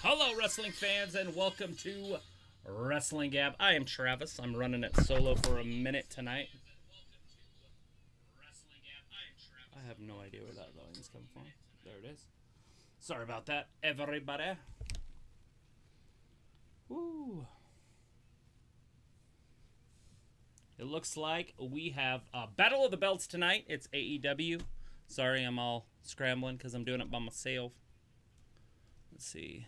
Hello, wrestling fans, and welcome to Wrestling Gab. I am Travis. I'm running it solo for a minute tonight. I have no idea where that volume is coming from. There it is. Sorry about that, everybody. Woo. It looks like we have a Battle of the Belts tonight. It's AEW. Sorry, I'm all scrambling because I'm doing it by myself. Let's see.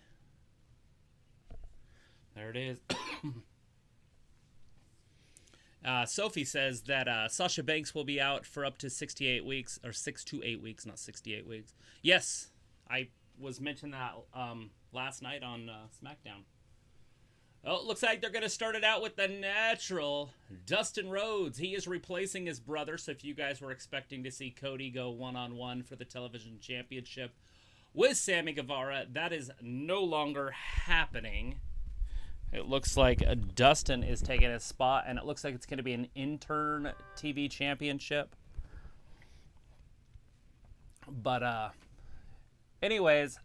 There it is. Sophie says that Sasha Banks will be out for up to 68 weeks, or 6 to 8 weeks, not 68 weeks. Yes, I was mentioning that last night on SmackDown. Oh, it looks like they're going to start it out with the natural Dustin Rhodes. He is replacing his brother, so if you guys were expecting to see Cody go one-on-one for the television championship with Sammy Guevara, that is no longer happening. It looks like Dustin is taking his spot, and it looks like it's going to be an intern TV championship. But, anyways,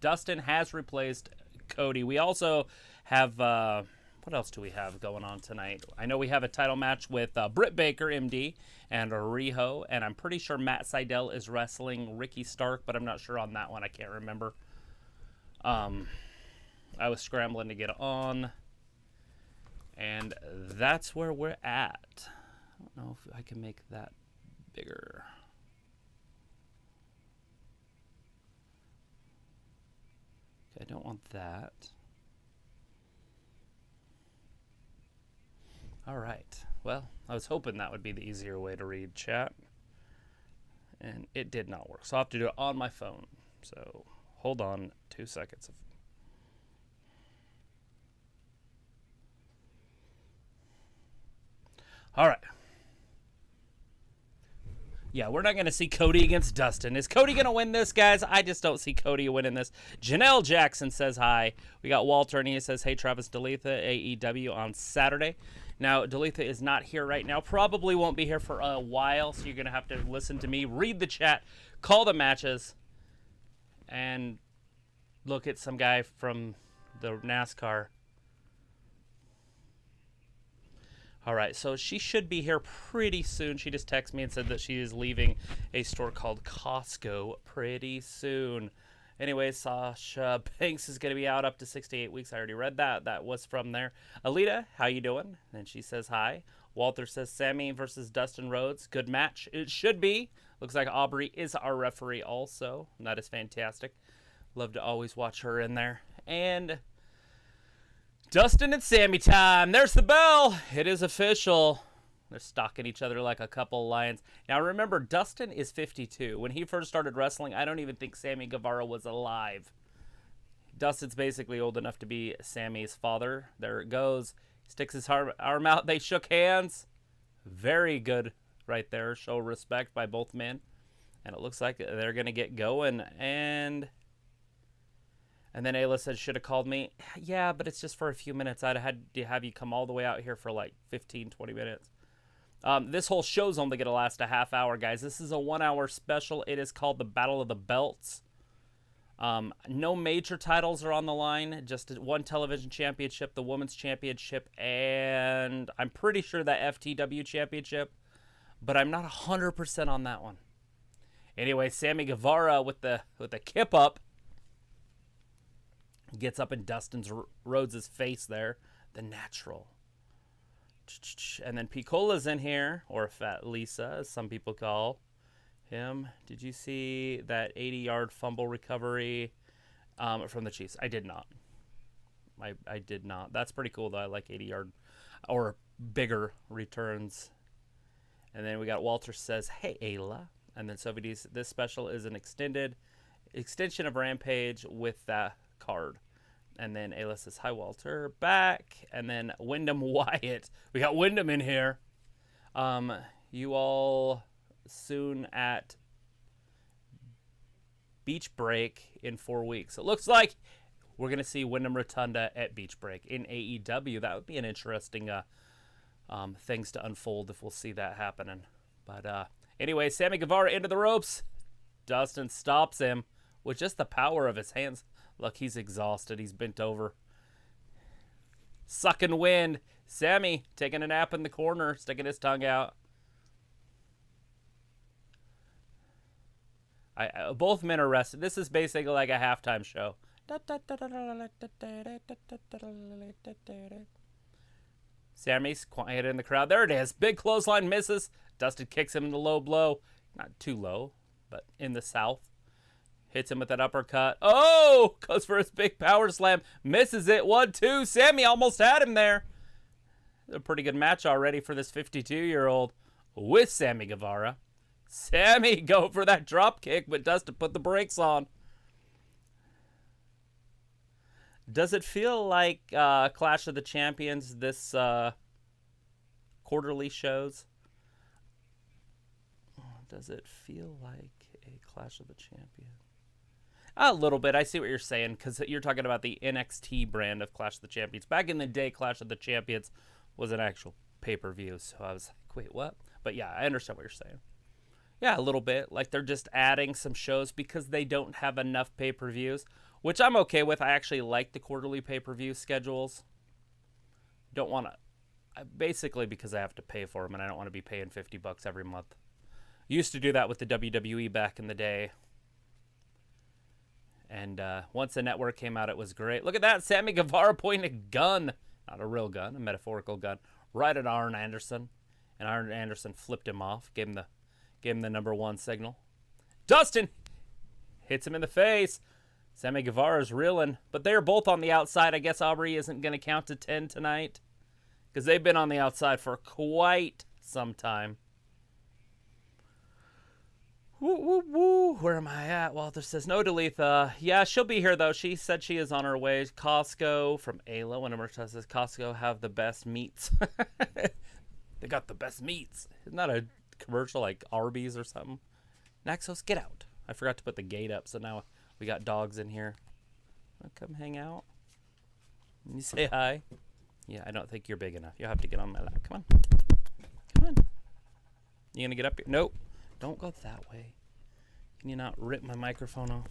Dustin has replaced Cody. We also have, what else do we have going on tonight? I know we have a title match with Britt Baker, M.D., and Riho, and I'm pretty sure Matt Sydal is wrestling Ricky Stark, but I'm not sure on that one. I can't remember. I was scrambling to get on, and that's where we're at. I don't know if I can make that bigger. Okay, I don't want that. All right. Well, I was hoping that would be the easier way to read chat, and it did not work. So I'll have to do it on my phone. So hold on 2 seconds. All right. Yeah, we're not going to see Cody against Dustin. Is Cody going to win this, guys? I just don't see Cody winning this. Janelle Jackson says hi. We got Walter, and he says, hey, Travis Dalitha, AEW on Saturday. Now, Dalitha is not here right now. Probably won't be here for a while, so you're going to have to listen to me, read the chat, call the matches, and look at some guy from the NASCAR. All right, so she should be here pretty soon. She just texted me and said that she is leaving a store called Costco pretty soon. Anyway, Sasha Banks is going to be out up to 68 weeks. I already read that. That was from there. Alita, how you doing? And she says hi. Walter says Sammy versus Dustin Rhodes. Good match. It should be. Looks like Aubrey is our referee also. And that is fantastic. Love to always watch her in there. And Dustin and Sammy time. There's the bell. It is official. They're stalking each other like a couple lions. Now remember, Dustin is 52. When he first started wrestling, I don't even think Sammy Guevara was alive. Dustin's basically old enough to be Sammy's father. There it goes. He sticks his arm out. They shook hands. Very good right there. Show respect by both men. And it looks like they're going to get going. And then Ayla said, should have called me. Yeah, but it's just for a few minutes. I'd had to have you come all the way out here for like 15, 20 minutes. This whole show's only going to last a half hour, guys. This is a 1 hour special. It is called the Battle of the Belts. No major titles are on the line. Just one television championship, the women's championship, and I'm pretty sure that FTW championship. But I'm not 100% on that one. Anyway, Sammy Guevara with the kip up. Gets up in Dustin Rhodes' face there. The natural. And then Piccola's in here, or Fat Lisa, as some people call him. Did you see that 80-yard fumble recovery from the Chiefs? I did not. I did not. That's pretty cool, though. I like 80-yard or bigger returns. And then we got Walter says, hey, Ayla. And then Sophie, this special is an extension of Rampage with that card. And then Ayla says, hi, Walter, back. And then Wyndham Wyatt. We got Wyndham in here. You all soon at Beach Break in 4 weeks. It looks like we're going to see Wyndham Rotunda at Beach Break in AEW. That would be an interesting things to unfold if we'll see that happening. But anyway, Sammy Guevara into the ropes. Dustin stops him with just the power of his hands. Look, he's exhausted. He's bent over. Sucking wind. Sammy taking a nap in the corner, sticking his tongue out. Both men are rested. This is basically like a halftime show. Sammy's quiet in the crowd. There it is. Big clothesline misses. Dustin kicks him in the low blow. Not too low, but in the south. Hits him with that uppercut. Oh! Goes for his big power slam. Misses it. 1-2. Sammy almost had him there. A pretty good match already for this 52-year-old with Sammy Guevara. Sammy go for that drop kick, but Dustin put the brakes on. Does it feel like Clash of the Champions, this quarterly shows? Does it feel like a Clash of the Champions? A little bit. I see what you're saying, because you're talking about the NXT brand of Clash of the Champions. Back in the day, Clash of the Champions was an actual pay-per-view, so I was like, wait, what? But yeah, I understand what you're saying. Yeah, a little bit. Like they're just adding some shows because they don't have enough pay-per-views, which I'm okay with. I actually like the quarterly pay-per-view schedules. Don't want to, basically because I have to pay for them, and I don't want to be paying $50 every month. Used to do that with the WWE back in the day. And once the network came out, it was great. Look at that. Sammy Guevara pointing a gun. Not a real gun, a metaphorical gun. Right at Arn Anderson. And Arn Anderson flipped him off. Gave him the number one signal. Dustin hits him in the face. Sammy Guevara's reeling. But they're both on the outside. I guess Aubrey isn't going to count to 10 tonight. Because they've been on the outside for quite some time. Woo, woo, woo. Where am I at? Walter says, no, Dalitha. Yeah, she'll be here, though. She said she is on her way. Costco from Ayla. When Marta says Costco have the best meats. They got the best meats. Isn't that a commercial like Arby's or something? Naxos, get out. I forgot to put the gate up, so now we got dogs in here. Wanna come hang out? Can you say hi? Yeah, I don't think you're big enough. You'll have to get on my lap. Come on. Come on. You gonna get up here? Nope. Don't go that way. Can you not rip my microphone off?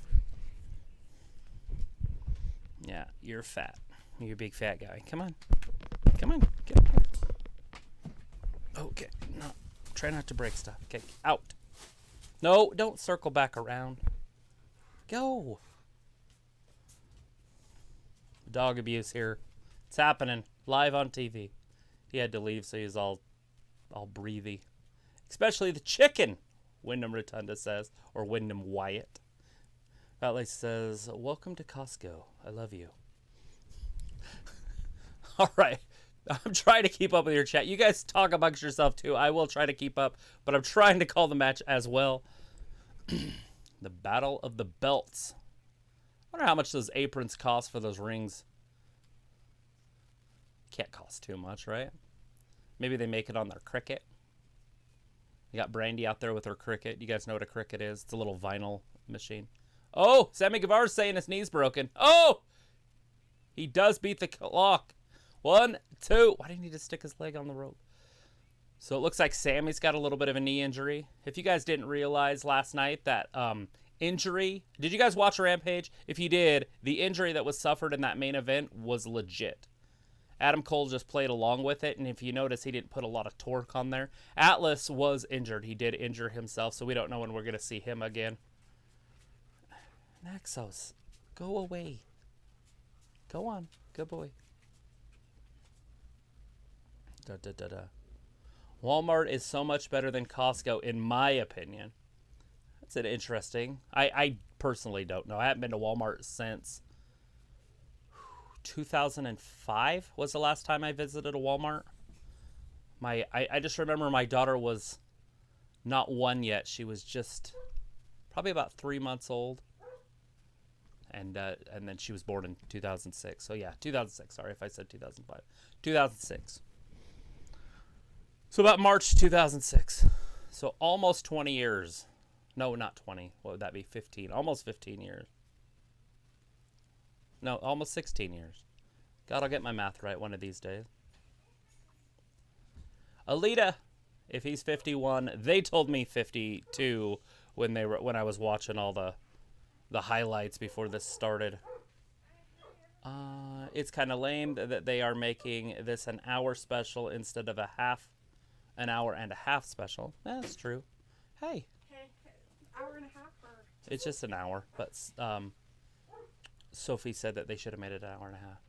Yeah, you're fat. You're a big fat guy. Come on. Come on. Get up here. Okay. No. Try not to break stuff. Okay. Out. No, don't circle back around. Go. Dog abuse here. It's happening. Live on TV. He had to leave, so he's all breathy. Especially the chicken. Wyndham Rotunda says, or Wyndham Wyatt. Valley says, welcome to Costco. I love you. All right. I'm trying to keep up with your chat. You guys talk amongst yourself too. I will try to keep up, but I'm trying to call the match as well. The Battle of the Belts. I wonder how much those aprons cost for those rings. Can't cost too much, right? Maybe they make it on their cricket. You got Brandy out there with her cricket. You guys know what a cricket is? It's a little vinyl machine. Oh, Sammy Guevara's saying his knee's broken. Oh! He does beat the clock. 1, 2. Why do you need to stick his leg on the rope? So it looks like Sammy's got a little bit of a knee injury. If you guys didn't realize last night that injury... Did you guys watch Rampage? If you did, the injury that was suffered in that main event was legit. Adam Cole just played along with it, and if you notice, he didn't put a lot of torque on there. Atlas was injured. He did injure himself, so we don't know when we're going to see him again. Naxos, go away. Go on. Good boy. Walmart is so much better than Costco, in my opinion. That's an interesting. I personally don't know. I haven't been to Walmart since 2005 was the last time I visited a Walmart. I just remember my daughter was not 1 yet. She was just probably about 3 months old. And then she was born in 2006. So yeah, 2006. Sorry if I said 2005. 2006. So about March 2006. So almost 20 years. No, not 20. What would that be? 15. Almost 15 years. No, almost 16 years. God, I'll get my math right one of these days. Alita, if he's 51, they told me 52 when I was watching all the highlights before this started. It's kind of lame that they are making this an hour special instead of an hour and a half special. That's true. Hey. Hour and a half? Or... It's just an hour, but Sophie said that they should have made it an hour and a half.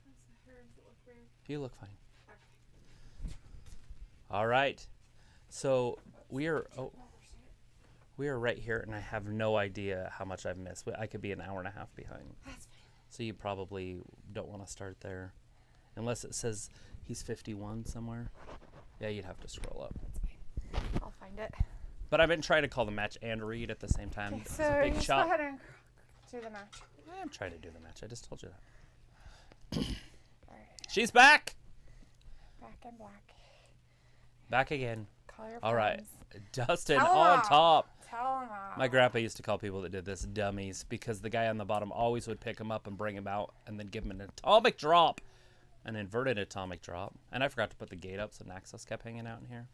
You look fine. Okay. All right. So we are right here, and I have no idea how much I've missed. I could be an hour and a half behind. That's fine. So you probably don't want to start there. Unless it says he's 51 somewhere. Yeah, you'd have to scroll up. That's fine. I'll find it. But I've been trying to call the match and read at the same time. Okay, It's so a big you just chop. go ahead and do the match. I'm trying to do the match. I just told you that. All right. She's back! Back and black. Back again. Call your All right. friends. Dustin Tell 'em on all. top. Tell them all. My grandpa used to call people that did this dummies because the guy on the bottom always would pick him up and bring him out and then give him an atomic drop. An inverted atomic drop. And I forgot to put the gate up, so Naxos kept hanging out in here.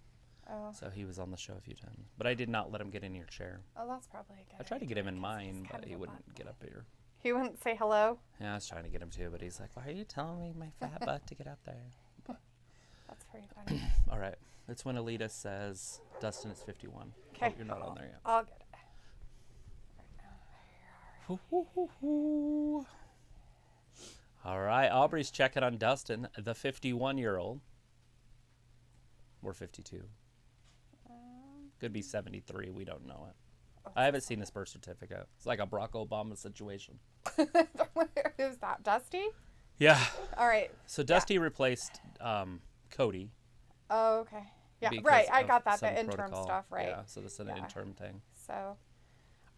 Oh. So he was on the show a few times. But I did not let him get in your chair. Oh, that's probably a good I tried to get him in idea, 'cause he's mine, kind but of he a wouldn't butt. get up here. He wouldn't say hello? Yeah, I was trying to get him to, but he's like, why are you telling me my fat butt to get up there? That's pretty funny. All right. It's when Alita says Dustin is 51. Okay. Oh, you're not on there yet. I'll get it. All right. Aubrey's checking on Dustin, the 51-year-old. We're 52. Could be 73. We don't know it. I haven't seen his birth certificate. It's like a Barack Obama situation. Who's that? Dusty? Yeah. All right. So Dusty replaced Cody. Oh, okay. Yeah, because right. I of got that. some The interim protocol. stuff, right? Yeah, so this is an Yeah. interim thing. So.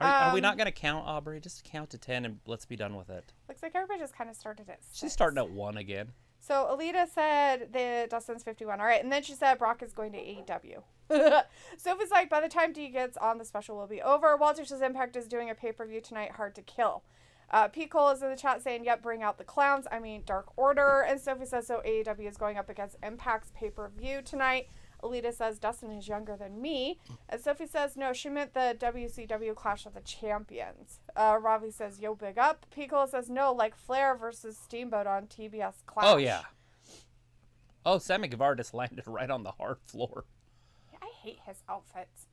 Are we not going to count, Aubrey? Just count to 10 and let's be done with it. Looks like everybody just kind of started at 6. She's starting at 1 again. So Alita said that Dustin's 51. All right. And then she said Brock is going to AEW. Sophie's like, by the time D gets on, the special will be over. Walter says Impact is doing a pay-per-view tonight. Hard to kill. P. Cole is in the chat saying, yep, bring out the clowns. I mean, Dark Order. And Sophie says, so AEW is going up against Impact's pay-per-view tonight. Alita says, Dustin is younger than me. And Sophie says, no, she meant the WCW Clash of the Champions. Ravi says, yo, big up. Piccolo says, no, like Flair versus Steamboat on TBS Clash. Oh, yeah. Oh, Sammy Guevara just landed right on the hard floor. I hate his outfits.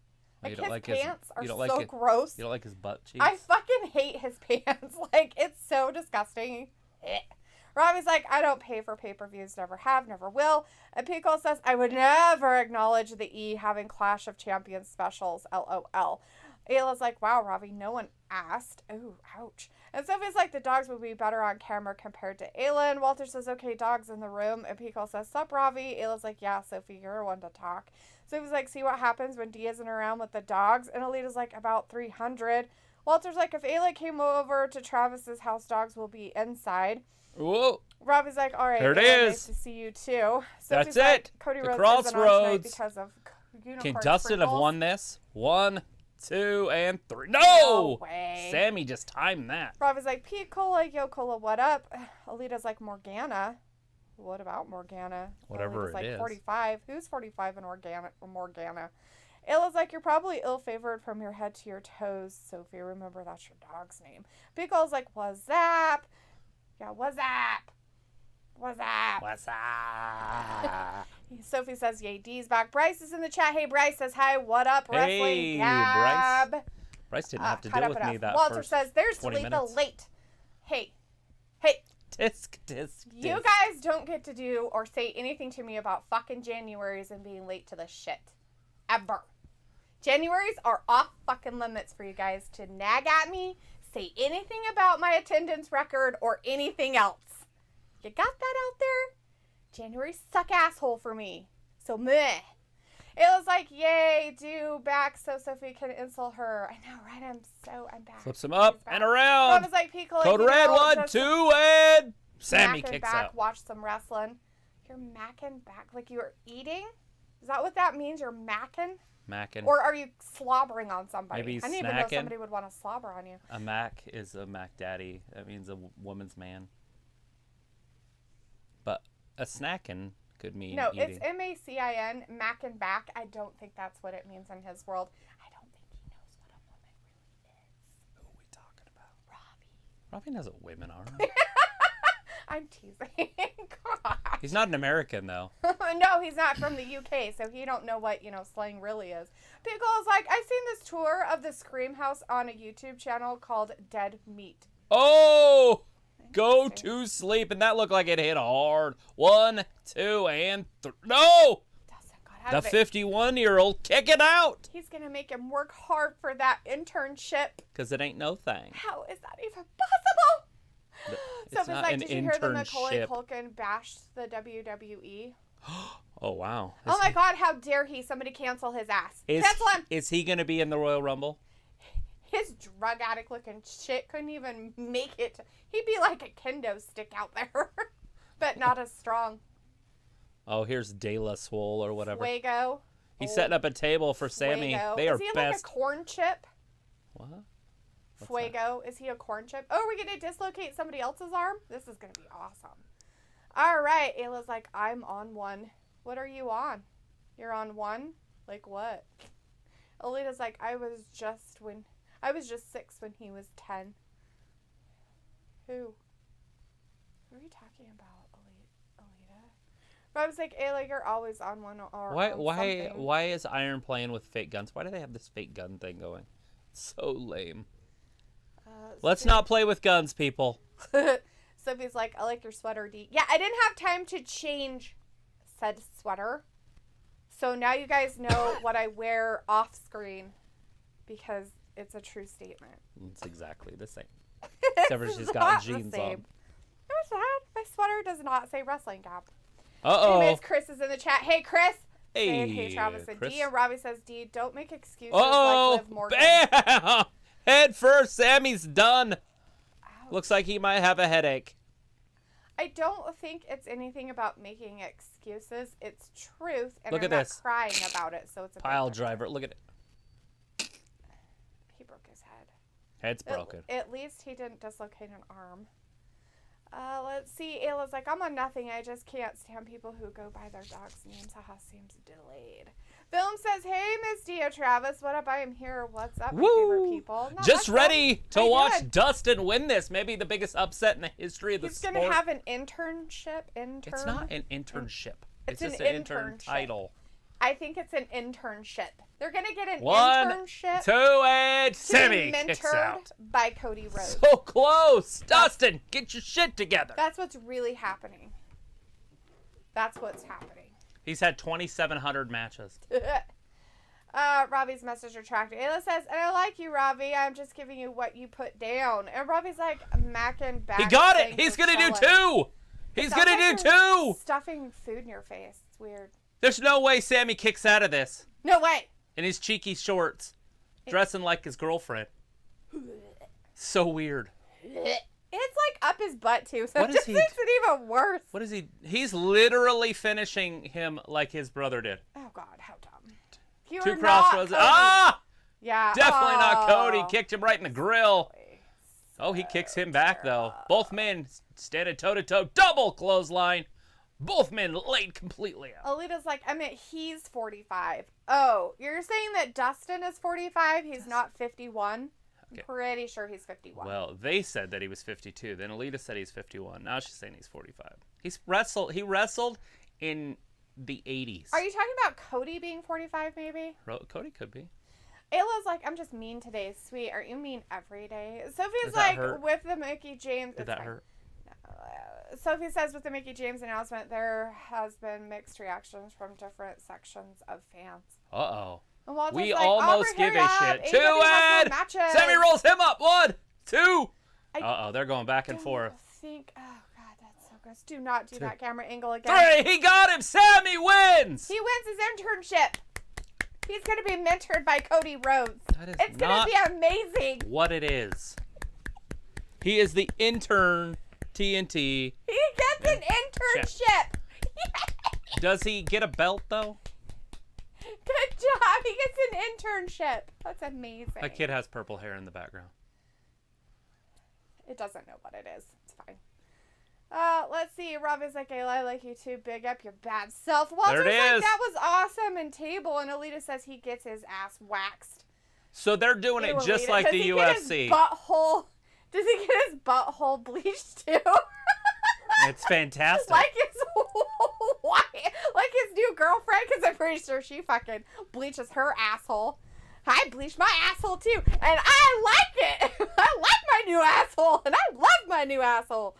Oh, Like, his pants are so it, gross. You don't like his butt cheeks? I fucking hate his pants. Like, it's so disgusting. Robbie's like, I don't pay for pay-per-views, never have, never will. And Pico says, I would never acknowledge the E having Clash of Champions specials, LOL. Ayla's like, wow, Robbie, no one asked. Ooh, ouch. And Sophie's like, the dogs would be better on camera compared to Ayla. And Walter says, okay, dogs in the room. And Pico says, sup, Robbie? Ayla's like, yeah, Sophie, you're one to talk. Sophie's like, see what happens when D isn't around with the dogs. And Alita's like, about 300. Walter's like, if Ayla came over to Travis's house, dogs will be inside. Whoa. Robbie's like, all right, there it Ayla, is. Nice to see you too. That's like, it. Cody The Rhodes isn't on tonight Crossroads. because of unicorn Can Dustin have sprinkles. won this? 1, 2, and 3. No No! way. Sammy just timed that. Robbie's like, Pete Cola, yo Cola, what up? Alita's like, Morgana. What about Morgana? Whatever Alita's like, it is. 45. Who's 45 in Morgana? Ayla's like, you're probably ill-favored from your head to your toes, Sophie. Remember, that's your dog's name. Pico's like, what's up? Yeah, what's up? What's up? What's up? Sophie says, yay, D's back. Bryce is in the chat. Hey, Bryce says, hi, what up? Wrestling Hey, Gab. Bryce didn't have to Cut deal up with enough. me that Walter first says, there's 20 Talita minutes. late. Hey. Tisk. You guys don't get to do or say anything to me about fucking Januaries and being late to the shit. Ever. Januaries are off fucking limits for you guys to nag at me, say anything about my attendance record or anything else. You got that out there? January suck asshole for me. So meh. It was like, yay, do back so Sophie can insult her. I know, right? I'm back. Flips him up and around. Rob was like, Pico, Code red, 1, 2, and Sammy macking kicks back, out. Watch some wrestling. You're macking back like you're eating? Is that what that means? You're macking? Mackin'. Or are you slobbering on somebody? Maybe he's I didn't even know snacking. somebody would want to slobber on you. A Mac is a Mac daddy. That means a woman's man. But a snackin' could mean No, eating. it's M-A-C-I-N, Mac and back. I don't think that's what it means in his world. I don't think he knows what a woman really is. Who are we talking about? Robbie. Robbie knows what women are. I'm teasing. God. He's not an American, though. No, he's not from the UK, so he don't know what, slang really is. Pickle's like, I've seen this tour of the Scream House on a YouTube channel called Dead Meat. Oh! Go to sleep. And that looked like it hit hard. 1, 2, and 3. No! The 51-year-old kick it out. He's going to make him work hard for that internship. Because it ain't no thing. How is that even possible? So it's not like, an did you hear that Macaulay internship. Culkin bashed the WWE? Oh, wow. Oh my God, how dare he? Somebody cancel his ass. Cancel him. Is he going to be in the Royal Rumble? His drug addict looking shit couldn't even make it. He'd be like a kendo stick out there, but not as strong. Oh, here's De La Swole or whatever. Fuego. He's setting up a table for Sammy. Fuego. They are Is he best. like a corn chip? What? What's Fuego. Is he a corn chip? Oh, are we going to dislocate somebody else's arm? This is going to be awesome. All right. Ayla's like, I'm on one. What are you on? You're on one? Like what? Alita's like, I was just 6 when he was 10. Who? Who are you talking about, Alita? But I was like, Ayla, you're always on one or on something. Why is Iron playing with fake guns? Why do they have this fake gun thing going? It's so lame. Let's not play with guns, people. Sophie's like, I like your sweater, D. Yeah, I didn't have time to change said sweater. So now you guys know what I wear off screen because it's a true statement. It's exactly the same. Except for she's got jeans on. No, it's not. My sweater does not say wrestling cap. Uh-oh. Anyways, Chris is in the chat. Hey, Chris. Hey, hey Travis. And Chris. D and Robbie says, D, don't make excuses Uh-oh. like Liv Morgan. Bam! Head first. Sammy's done. Ouch. Looks like he might have a headache. I don't think it's anything about making excuses. It's truth, and Look I'm at not this. crying about it, so it's a Pile big difference. driver. Look at it. He broke his head. Head's broken. At least he didn't dislocate an arm. Let's see. Ayla's like, I'm on nothing. I just can't stand people who go by their dog's names. Haha, seems delayed. Film says, hey, Miss Dia Travis. What up? I am here. What's up, my favorite people? No, Just ready to watch good. Dustin win this. Maybe the biggest upset in the history of the He's sport. going to have an internship. It's not an internship. It's just an an intern internship. title. I think it's an internship. They're going to get an 1, internship 2, and to Sammy be kicks mentored out. by Cody Rhodes. So close. Dustin, get your shit together. That's what's really happening. That's what's happening. He's had 2,700 matches. Robbie's message retracted. Ayla says, and I like you, Robbie. I'm just giving you what you put down. And Robbie's like, macking back. He got it. He's going to do 2. He's going to do 2. Stuffing food in your face. It's weird. There's no way Sammy kicks out of this. No way. In his cheeky shorts. Dressing like his girlfriend. So weird. It's like up his butt, too. So What it is just he- makes it even worse. What is he? He's literally finishing him like his brother did. Oh, God. How dumb. You 2 are not crossroads. Cody. Ah! Yeah. Definitely not Cody. Oh. Kicked him right in the grill. Oh, he kicks him back, though. Both men standing toe-to-toe. Double clothesline. Both men laid completely out. Alita's like, I meant he's 45. Oh, you're saying that Dustin is 45? He's not 51? Okay. I'm pretty sure he's 51. Well, they said that he was 52. Then Alita said he's 51. Now she's saying he's 45. He wrestled in the 80s. Are you talking about Cody being 45, maybe? Cody could be. Ayla's like, I'm just mean today. Sweet. Are you mean every day? Sophie's Does that like, hurt? with the Mickey James. Did it's that fine. hurt? Sophie says, with the Mickey James announcement, there has been mixed reactions from different sections of fans. Uh-oh. And Walter's We like, almost give a shit. 2 has and no matches. Sammy rolls him up. 1, 2. I Uh-oh, they're going back and don't forth. think, oh God, that's so gross. Do not do that camera angle again. 3. He got him. Sammy wins. He wins his internship. He's going to be mentored by Cody Rhodes. That is It's going not to be amazing. what it is. He is the intern TNT. He gets an internship. Does he get a belt, though? Good job. He gets an internship. That's amazing. That kid has purple hair in the background. It doesn't know what it is. It's fine. Let's see. Robbie's like, Ayla, I like you too. Big up your bad self. Walter's There it like, is. that was awesome. And Table. And Alita says he gets his ass waxed. So they're doing it just Alita, like does the he UFC. Get his butthole? Does he get his butthole bleached too? It's fantastic. like his like his new girlfriend, because I'm pretty sure she fucking bleaches her asshole. I bleached my asshole too, and I like it. I like my new asshole, and I love my new asshole.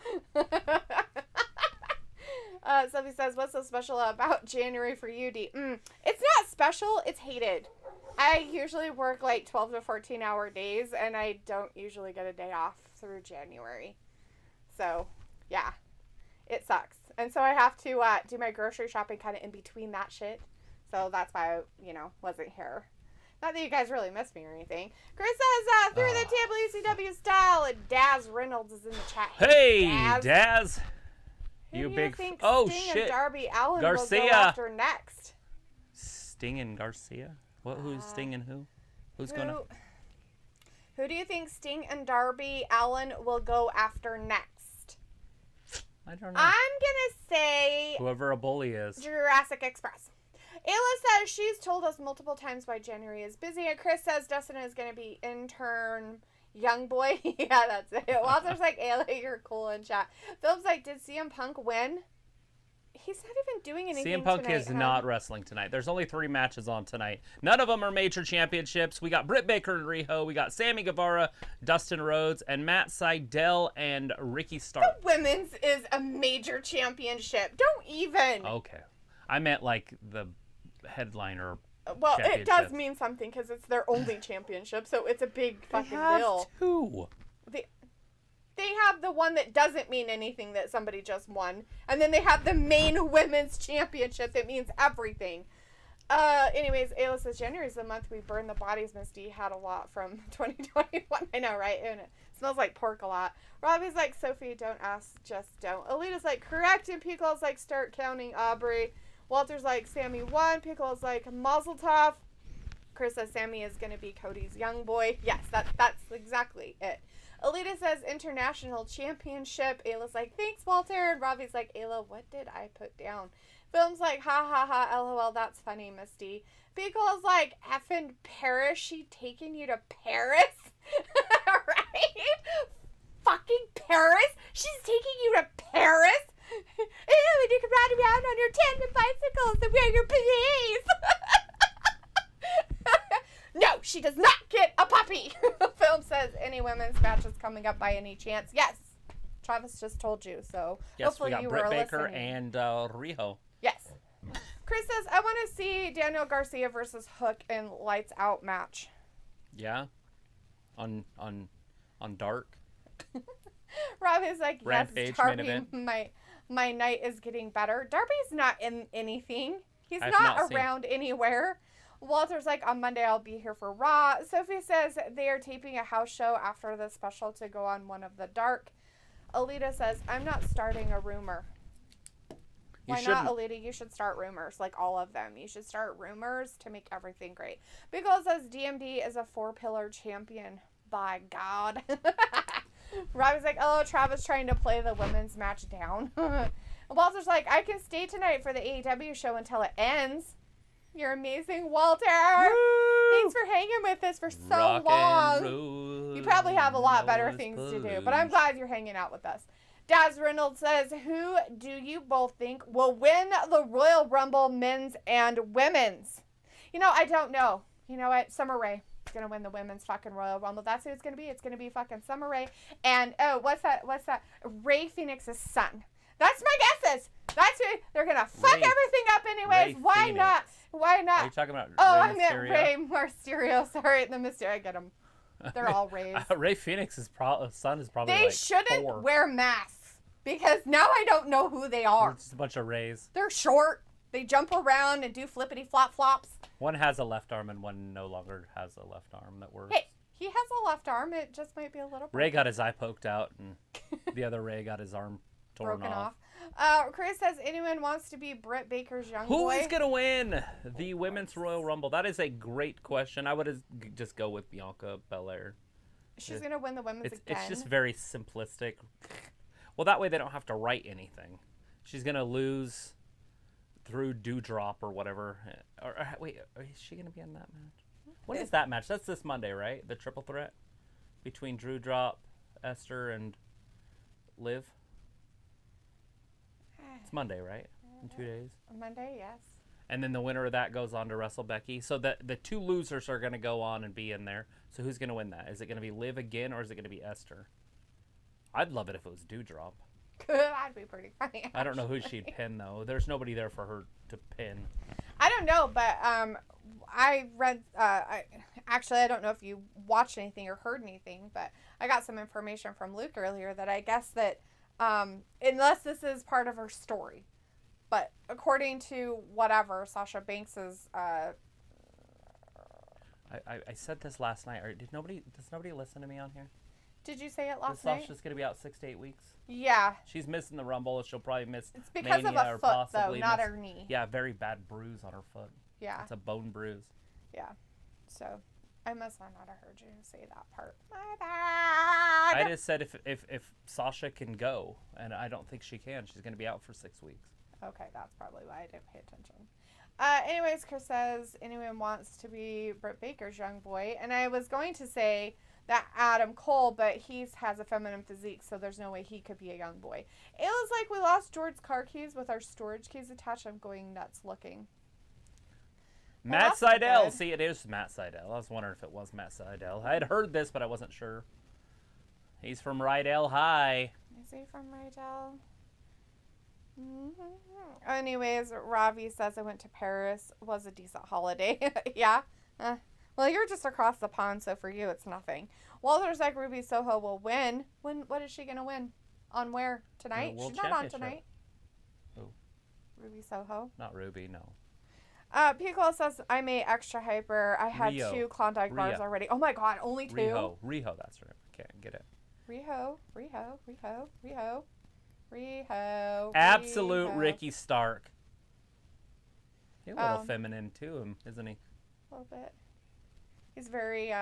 Somebody says, what's so special about January for you, D? It's not special, it's hated. I usually work like 12 to 14 hour days, and I don't usually get a day off through January. So, yeah, it sucks. And so I have to do my grocery shopping kind of in between that shit. So that's why I, wasn't here. Not that you guys really miss me or anything. Chris says, through the table ECW style, and Daz Reynolds is in the chat. Hey, Daz. Who You do big... think Oh, Sting shit. and Darby Allin Garcia. will go after next? Sting and Garcia? Who's Sting and who? Who's going to... Who do you think Sting and Darby Allin will go after next? I don't know. I'm going to say... Whoever a bully is. Jurassic Express. Ayla says she's told us multiple times why January is busy. And Chris says Dustin is going to be intern young boy. Yeah, that's it. Walter's like, Ayla, you're cool in chat. Philip's like, did CM Punk win? He's not even doing anything CM Punk tonight, is not wrestling tonight. There's only 3 matches on tonight. None of them are major championships. We got Britt Baker and Riho. We got Sammy Guevara, Dustin Rhodes, and Matt Sydal and Ricky Stark. The women's is a major championship. Don't even. Okay. I meant like the headliner. Well, it does mean something because it's their only championship, so it's a big fucking deal. Two. They have the one that doesn't mean anything that somebody just won, and then they have the main women's championship that means everything. Anyways, Ayla says January is the month we burn the bodies. Miss D had a lot from 2021. I know, right? And it smells like pork a lot. Robbie's like, Sophie, don't ask, just don't. Alita's like, correct. And Pickle's like, start counting Aubrey. Walter's like, Sammy won. Pickle's like, Mazel Tov. Chris says Sammy is going to be Cody's young boy. Yes, that's exactly it. Alita says international championship. Ayla's like, thanks, Walter. And Robbie's like, Ayla, what did I put down? Film's like, ha ha ha, lol, that's funny, Misty. Pickle's like, effing Paris, she taking you to Paris? Right? Fucking Paris? She's taking you to Paris? Ew, you can ride around on your tandem bicycles and wear your PAs. No, she does not get a puppy. Film says, any women's matches coming up by any chance? Yes. Travis just told you, so yes, hopefully we got you Britt were Baker listening. and Riho. Yes. Chris says, I want to see Daniel Garcia versus Hook in Lights Out match. Yeah. On Dark. Rob is like, Rampage, yes, Darby, main event. my night is getting better. Darby's not in anything. He's I've not not around anywhere. Walter's like, on Monday I'll be here for Raw. Sophie says they are taping a house show after the special to go on one of the Dark. Alita says, I'm not starting a rumor. Why not, Alita? You should start rumors, like all of them. You should start rumors to make everything great. Big Ol says D.M.D. is a 4-pillar champion. By God. Robbie's like, oh, Travis trying to play the women's match down. Walter's like, I can stay tonight for the AEW show until it ends. You're amazing, Walter. Woo! Thanks for hanging with us for so long. You probably have a lot better things to do, but I'm glad you're hanging out with us. Daz Reynolds says, who do you both think will win the Royal Rumble men's and women's? I don't know. You know what? Summer Rae is going to win the women's fucking Royal Rumble. That's who it's going to be. It's going to be fucking Summer Rae. And, what's that? Rey Phoenix's son. That's my guesses. That's who. They're going to fuck everything up anyways. Rey Why Phoenix. not? Why not? Are you talking about I Rey meant Mysterio? Rey Mysterio. Sorry, the Mysterio. I get them. They're all Rays. Rey Phoenix's son is probably They like shouldn't 4. wear masks because now I don't know who they are. It's just a bunch of Rays. They're short. They jump around and do flippity flop flops. One has a left arm and one no longer has a left arm that works. Hey, he has a left arm. It just might be a little Ray got his eye poked out and the other Ray got his arm torn broken off. Chris says, anyone wants to be Britt Baker's young boy? Who's going to win the Women's Royal Rumble? That is a great question. I would just go with Bianca Belair. She's going to win the women's again. It's just very simplistic. Well, that way they don't have to write anything. She's going to lose through Dewdrop or whatever. Wait, is she going to be in that match? When is that match? That's this Monday, right? The triple threat between Dewdrop, Esther, and Liv. It's Monday, right? In 2 days. Monday, yes. And then the winner of that goes on to wrestle Becky. So the two losers are going to go on and be in there. So who's going to win that? Is it going to be Liv again, or is it going to be Esther? I'd love it if it was Dewdrop. That'd be pretty funny. Actually. I don't know who she'd pin, though. There's nobody there for her to pin. I don't know, but I read. Actually, I don't know if you watched anything or heard anything, but I got some information from Luke earlier that I guess that unless this is part of her story, but according to whatever Sasha Banks's. I said this last night. Does nobody listen to me on here? Did you say it last night? Sasha's going to be out 6 to 8 weeks. Yeah. She's missing the Rumble. She'll probably miss It's because Mania, of a or foot, though, possibly not miss, her knee. Yeah, very bad bruise on her foot. Yeah. It's a bone bruise. Yeah. So, I must not have heard you say that part. My bad. I just said if Sasha can go, and I don't think she can. She's going to be out for 6 weeks. Okay, that's probably why I didn't pay attention. Anyways, Chris says anyone wants to be Britt Baker's young boy. And I was going to say that Adam Cole, but he has a feminine physique, so there's no way he could be a young boy. It was like we lost George's car keys with our storage keys attached. I'm going nuts looking. Matt Sydal. See, it is Matt Sydal. I was wondering if it was Matt Sydal. I had heard this, but I wasn't sure. He's from Rydell High. Is he from Rydell? Mm-hmm. Anyways, Ravi says I went to Paris. Was a decent holiday. Yeah. Well, you're just across the pond, so for you it's nothing. Walter's like Ruby Soho will win. What is she gonna win? On where? Tonight? She's not on tonight. Who? Ruby Soho. Not Ruby, no. Pico says I'm a extra hyper. I had Rhea. 2 Klondike bars Rhea. already. Oh my god, only 2. Riho, that's right. Okay, get it. Riho. Absolute Riho. Ricky Stark. He's a little feminine too, isn't he? A little bit. He's very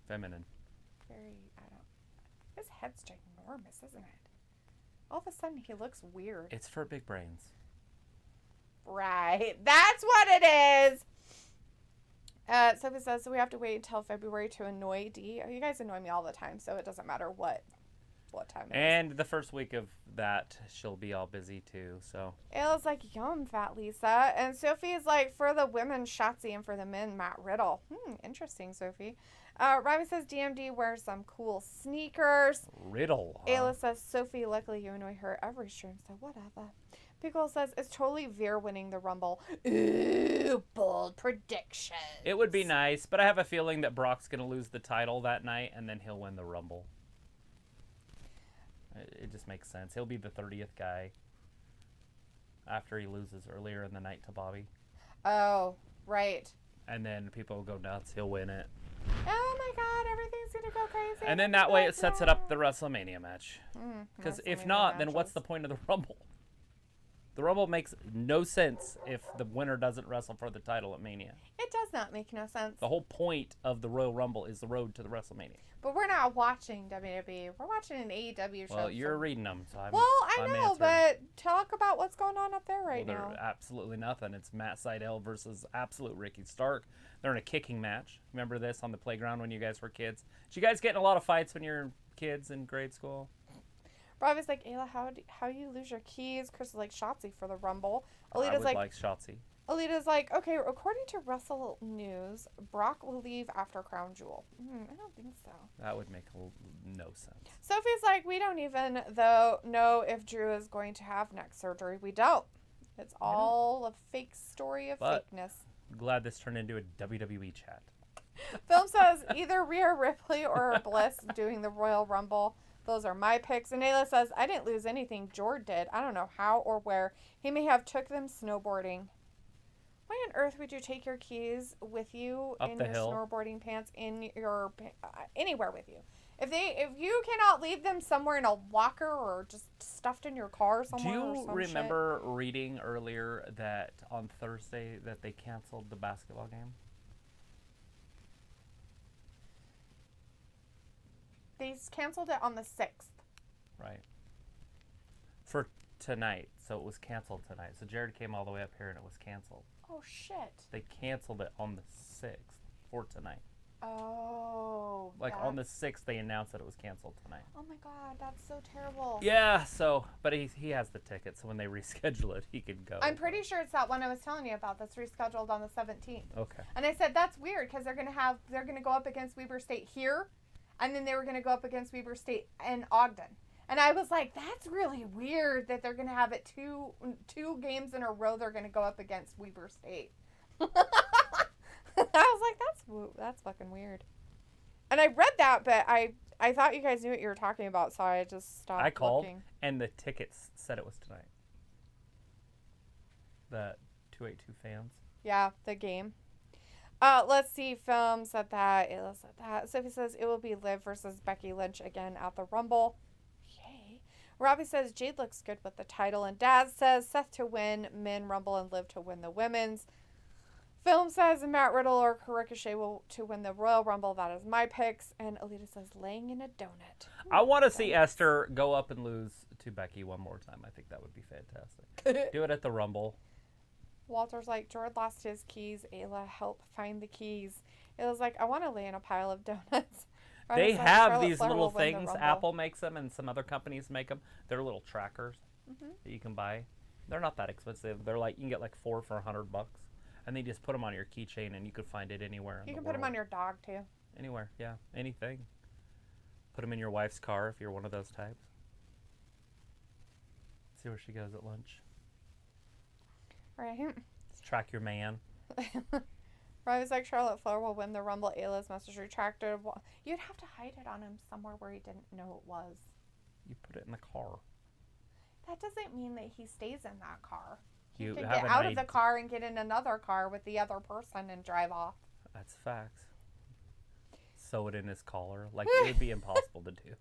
Feminine. His head's ginormous, isn't it? All of a sudden he looks weird. It's for big brains. Right. That's what it is. Sophie says, so we have to wait until February to annoy D. Oh, you guys annoy me all the time, so it doesn't matter what time it is. And the first week of that, she'll be all busy too, so. Ayla's like, yum, fat Lisa. And Sophie is like, for the women, Shotzi, and for the men, Matt Riddle. Interesting, Sophie. Robbie says, D.M.D. wears some cool sneakers. Riddle. Huh? Ayla says, Sophie, luckily you annoy her every stream, so whatever. Pickle says, it's totally Veer winning the Rumble. Ooh, bold prediction. It would be nice, but I have a feeling that Brock's going to lose the title that night, and then he'll win the Rumble. It just makes sense. He'll be the 30th guy after he loses earlier in the night to Bobby. Oh, right. And then people will go nuts. He'll win it. Oh my god, everything's going to go crazy. And then that way it sets it up the WrestleMania match. Because if not, then what's the point of the Rumble? The Rumble makes no sense if the winner doesn't wrestle for the title at Mania. It does not make no sense. The whole point of the Royal Rumble is the road to the WrestleMania. But we're not watching WWE. We're watching an AEW show. Well, you're reading them, so I'm I know, answering. but talk about what's going on up there right now. They're absolutely nothing. It's Matt Sydal versus absolute Ricky Stark. They're in a kicking match. Remember this on the playground when you guys were kids? Did you guys get in a lot of fights when you were kids in grade school? Robbie's like, Ayla, how you lose your keys? Chris is like, Shotzi for the Rumble. I would like Shotzi. Alita's like, okay, according to Wrestle News, Brock will leave after Crown Jewel. I don't think so. That would make no sense. Sophie's like, we don't even, though, know if Drew is going to have neck surgery. We don't. It's all a fake story of fakeness. I'm glad this turned into a WWE chat. Film says either Rhea Ripley or Bliss doing the Royal Rumble. Those are my picks. And Ayla says, I didn't lose anything. Jord did. I don't know how or where. He may have took them snowboarding. Why on earth would you take your keys with you in your snowboarding pants, in your anywhere with you? If you cannot leave them somewhere in a locker or just stuffed in your car somewhere. Do or you some remember reading earlier that on Thursday that they canceled the basketball game? They canceled it on the 6th. right? For tonight. So it was canceled tonight. So Jared came all the way up here and it was canceled. Oh, shit. They canceled it on the 6th for tonight. Oh. Like on the 6th, they announced that it was canceled tonight. Oh my God, that's so terrible. Yeah, so, but he has the ticket, so when they reschedule it, he can go. I'm pretty sure it's that one I was telling you about that's rescheduled on the 17th. Okay. And I said, that's weird because they're going to go up against Weber State here, and then they were going to go up against Weber State in Ogden. And I was like, that's really weird that they're going to have it two games in a row they're going to go up against Weber State. I was like, that's fucking weird. And I read that, but I thought you guys knew what you were talking about, so I just stopped I called, looking. and the tickets said it was tonight. The 282 fans. Yeah, the game. Let's see. Film said that. Ayla said that. Sophie says it will be Liv versus Becky Lynch again at the Rumble. Yay. Robbie says Jade looks good with the title. And Dad says Seth to win men Rumble and Liv to win the women's. Film says Matt Riddle or Ricochet will to win the Royal Rumble. That is my picks. And Alita says laying in a donut. I want to see Esther go up and lose to Becky one more time. I think that would be fantastic. Do it at the Rumble. Walter's like, George lost his keys. Ayla, help find the keys. It was like, I want to lay in a pile of donuts. They have these little things. Apple makes them and some other companies make them. They're little trackers that you can buy. They're not that expensive. They're like, you can get like 4 for $100. And they just put them on your keychain and you could find it anywhere. You can put them on your dog too. Anywhere, yeah. Anything. Put them in your wife's car if you're one of those types. See where she goes at lunch. Right. Just track your man. Robbie's like, Charlotte Flair will win the Rumble. Ayla's message retracted. You'd have to hide it on him somewhere where he didn't know it was. You put it in the car. That doesn't mean that he stays in that car. He You can have get an out of the car and get in another car with the other person and drive off. That's facts. Sew it in his collar. Like, it would be impossible to do.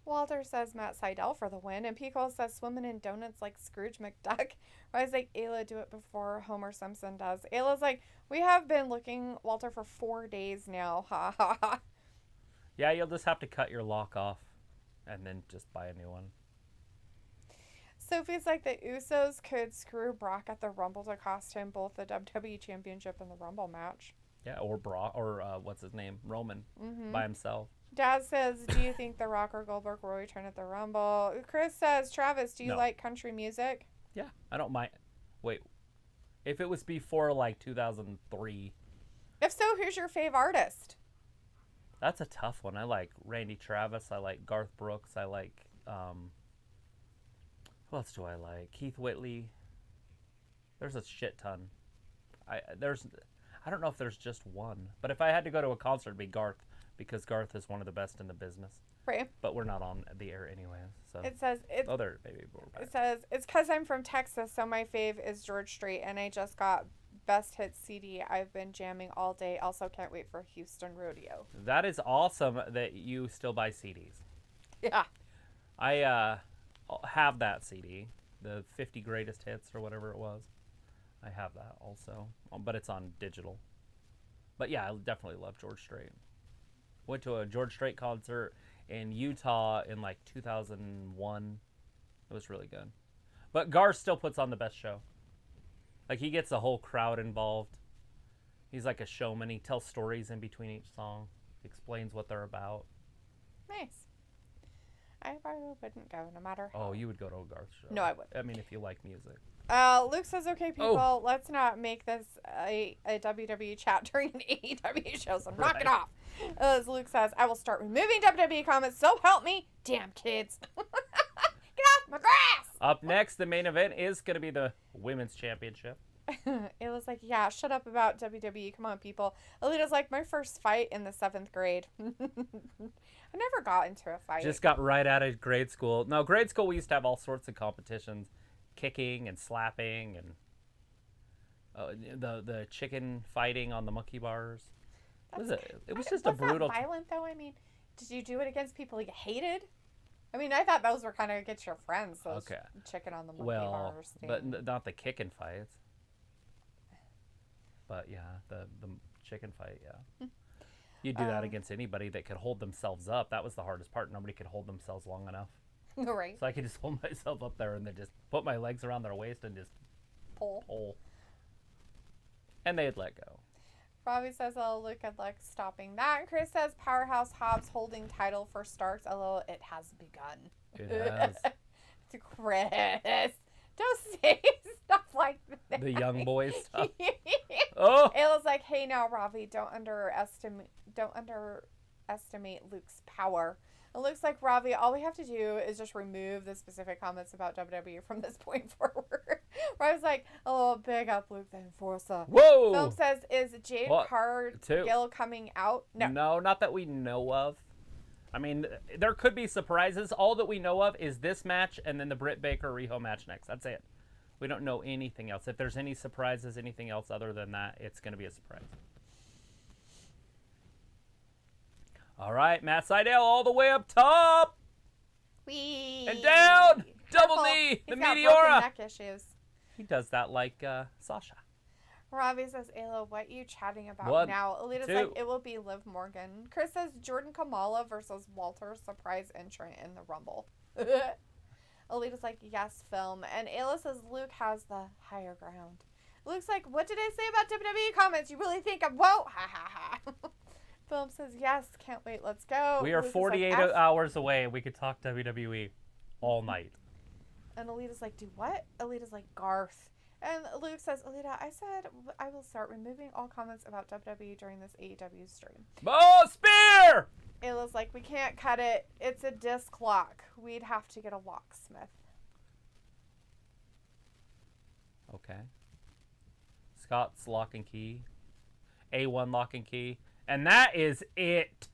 Walter says Matt Sydal for the win. And Pico says swimming in donuts like Scrooge McDuck. I was like, Ayla, do it before Homer Simpson does. Ayla's like, we have been looking, Walter, for 4 days now. Ha ha ha. Yeah, you'll just have to cut your lock off and then just buy a new one. Sophie's like, the Usos could screw Brock at the Rumble to cost him both the WWE Championship and the Rumble match. Yeah, or Brock, or what's his name? Roman by himself. Dad says, do you think The Rock or Goldberg will return at the Rumble? Chris says, Travis, do you like country music? Yeah, I don't mind. Wait, if it was before like 2003. If so, who's your fave artist? That's a tough one. I like Randy Travis. I like Garth Brooks. I like, who else do I like? Keith Whitley. There's a shit ton. I don't know if there's just one. But if I had to go to a concert, it'd be Garth. Because Garth is one of the best in the business. Right. But we're not on the air anyway. So it says maybe we're back. It says it's because I'm from Texas, so my fave is George Strait, and I just got Best Hits CD. I've been jamming all day. Also, can't wait for Houston Rodeo. That is awesome that you still buy CDs. Yeah. I have that CD, the 50 Greatest Hits or whatever it was. I have that also, but it's on digital. But yeah, I definitely love George Strait. Went to a George Strait concert in Utah in like 2001. It was really good. But Garth still puts on the best show. Like, he gets the whole crowd involved. He's like a showman. He tells stories in between each song. He explains what they're about. Nice. I probably wouldn't go no matter how. Oh, you would go to a Garth show. No, I wouldn't. I mean, if you like music. Luke says, okay, people, let's not make this a WWE chat during an AEW show, so knock it off. As Luke says, I will start removing WWE comments, so help me. Damn kids. Get off my grass. Up next, the main event is going to be the Women's Championship. It was like, yeah, shut up about WWE. Come on, people. Alita's like, my first fight in the 7th grade. I never got into a fight. Just got right out of grade school. No, grade school, we used to have all sorts of competitions. Kicking and slapping and the chicken fighting on the monkey bars. It was just a brutal. Was that violent though? I mean, did you do it against people you hated? I mean, I thought those were kind of against your friends. Those chicken on the monkey bars. But not the kicking fights. But yeah, the chicken fight. Yeah. You do that against anybody that could hold themselves up. That was the hardest part. Nobody could hold themselves long enough. Right. So I could just hold myself up there and then just put my legs around their waist and just pull. And they'd let go. Robbie says, "Oh, look at Lex stopping that." Chris says, "Powerhouse Hobbs holding title for Starks." Although it has begun. It has. Chris, don't say stuff like that. The young boy stuff. Oh. Ayla's like, "Hey now, Robbie, don't underestimate Luke's power." It looks like, Robbie, all we have to do is just remove the specific comments about WWE from this point forward. Robbie's like, "Oh, big up Luke the Enforcer." Whoa! Film says, "Is Jade Cargill coming out?" No, not that we know of. I mean, there could be surprises. All that we know of is this match and then the Britt Baker Riho match next. That's it. We don't know anything else. If there's any surprises, anything else other than that, it's going to be a surprise. All right, Matt Sydal all the way up top. Whee! And down. Careful. Double knee. The He's got Meteora. broken neck issues. He does that like Sasha. Robbie says, "Ayla, what you chatting about 1, now?" Alita's 2. like, "It will be Liv Morgan." Chris says, "Jordan Kamala versus Walter, surprise entrant in the Rumble." Alita's like, "Yes, film." And Ayla says, "Luke has the higher ground." Luke's like, "What did I say about WWE comments? You really think I'm woke?" Ha ha ha. Film says, "Yes, can't wait, let's go." We are Luke is 48 like, hours away. We could talk WWE all night. And Alita's like, "Do what?" Alita's like, "Garth." And Luke says, "Alita, I said I will start removing all comments about WWE during this AEW stream." Oh, spear! Ayla's like, "We can't cut it. It's a disc lock. We'd have to get a locksmith." Okay. Scott's lock and key. A1 lock and key. And that is it.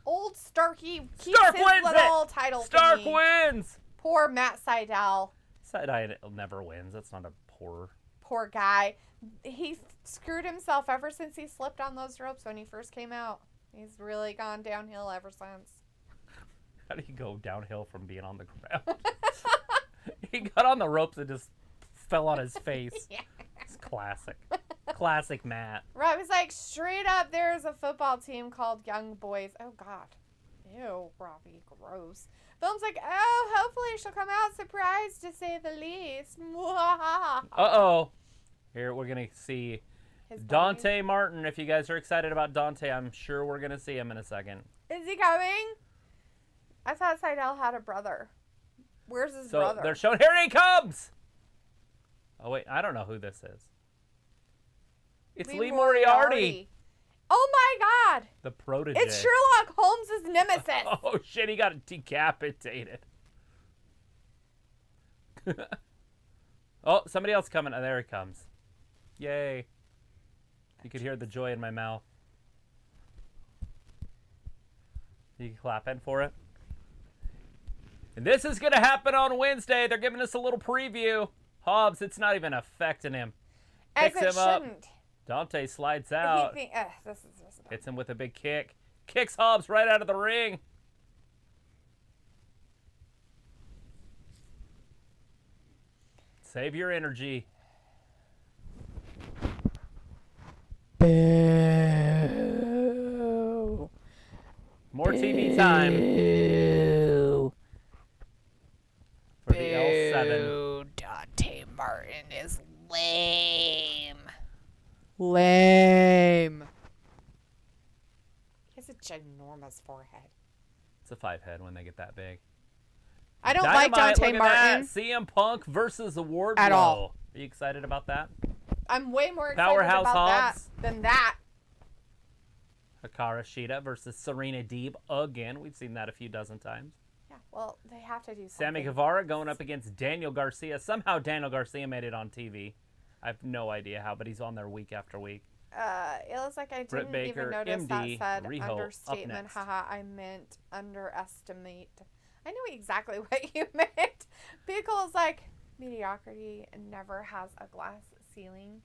Old Starkey keeps Stark his wins little it! title Stark thingy. wins! Poor Matt Sydal. Sydal never wins. That's not a poor... Poor guy. He screwed himself ever since he slipped on those ropes when he first came out. He's really gone downhill ever since. How do you go downhill from being on the ground? He got on the ropes and just fell on his face. Yeah. It's classic. Classic Matt. Robbie's like, "Straight up, there's a football team called Young Boys." Oh, God. Ew, Robbie. Gross. Film's like, "Oh, hopefully she'll come out surprised, to say the least." Uh-oh. Here we're going to see His Dante Martin. If you guys are excited about Dante, I'm sure we're going to see him in a second. Is he coming? I thought Sydal had a brother. Where's his brother? They're showing, here he comes! Oh, wait, I don't know who this is. It's Lee Moriarty. Oh, my God. The protege. It's Sherlock Holmes' nemesis. Oh, shit, he got decapitated. Oh, somebody else coming. Oh, there he comes. Yay. You could hear the joy in my mouth. You clapping for it? And this is going to happen on Wednesday. They're giving us a little preview. Hobbs, it's not even affecting him. As Picks it him up. shouldn't. Dante slides out. This is just Hits him with a big kick. Kicks Hobbs right out of the ring. Save your energy. Boo. More TV time. Boo. For the L7. Dante Martin is lame. Lame. He has a ginormous forehead. It's a 5 head when they get that big. I don't Dynamite, like Dante look at Martin. that. CM Punk versus the Wardlow. At all. Are you excited about that? I'm way more excited Powerhouse about Hobbs. that than that. Hikaru Shida versus Serena Deeb again. We've seen that a few dozen times. Yeah, well, they have to do something. Sammy Guevara going up against Daniel Garcia. Somehow Daniel Garcia made it on TV. I have no idea how, but he's on there week after week. It looks like I Britt didn't Baker, even notice MD, that said Riho, up understatement. next. Haha, I meant underestimate. I knew exactly what you meant. Pickle's like, mediocrity never has a glass ceiling.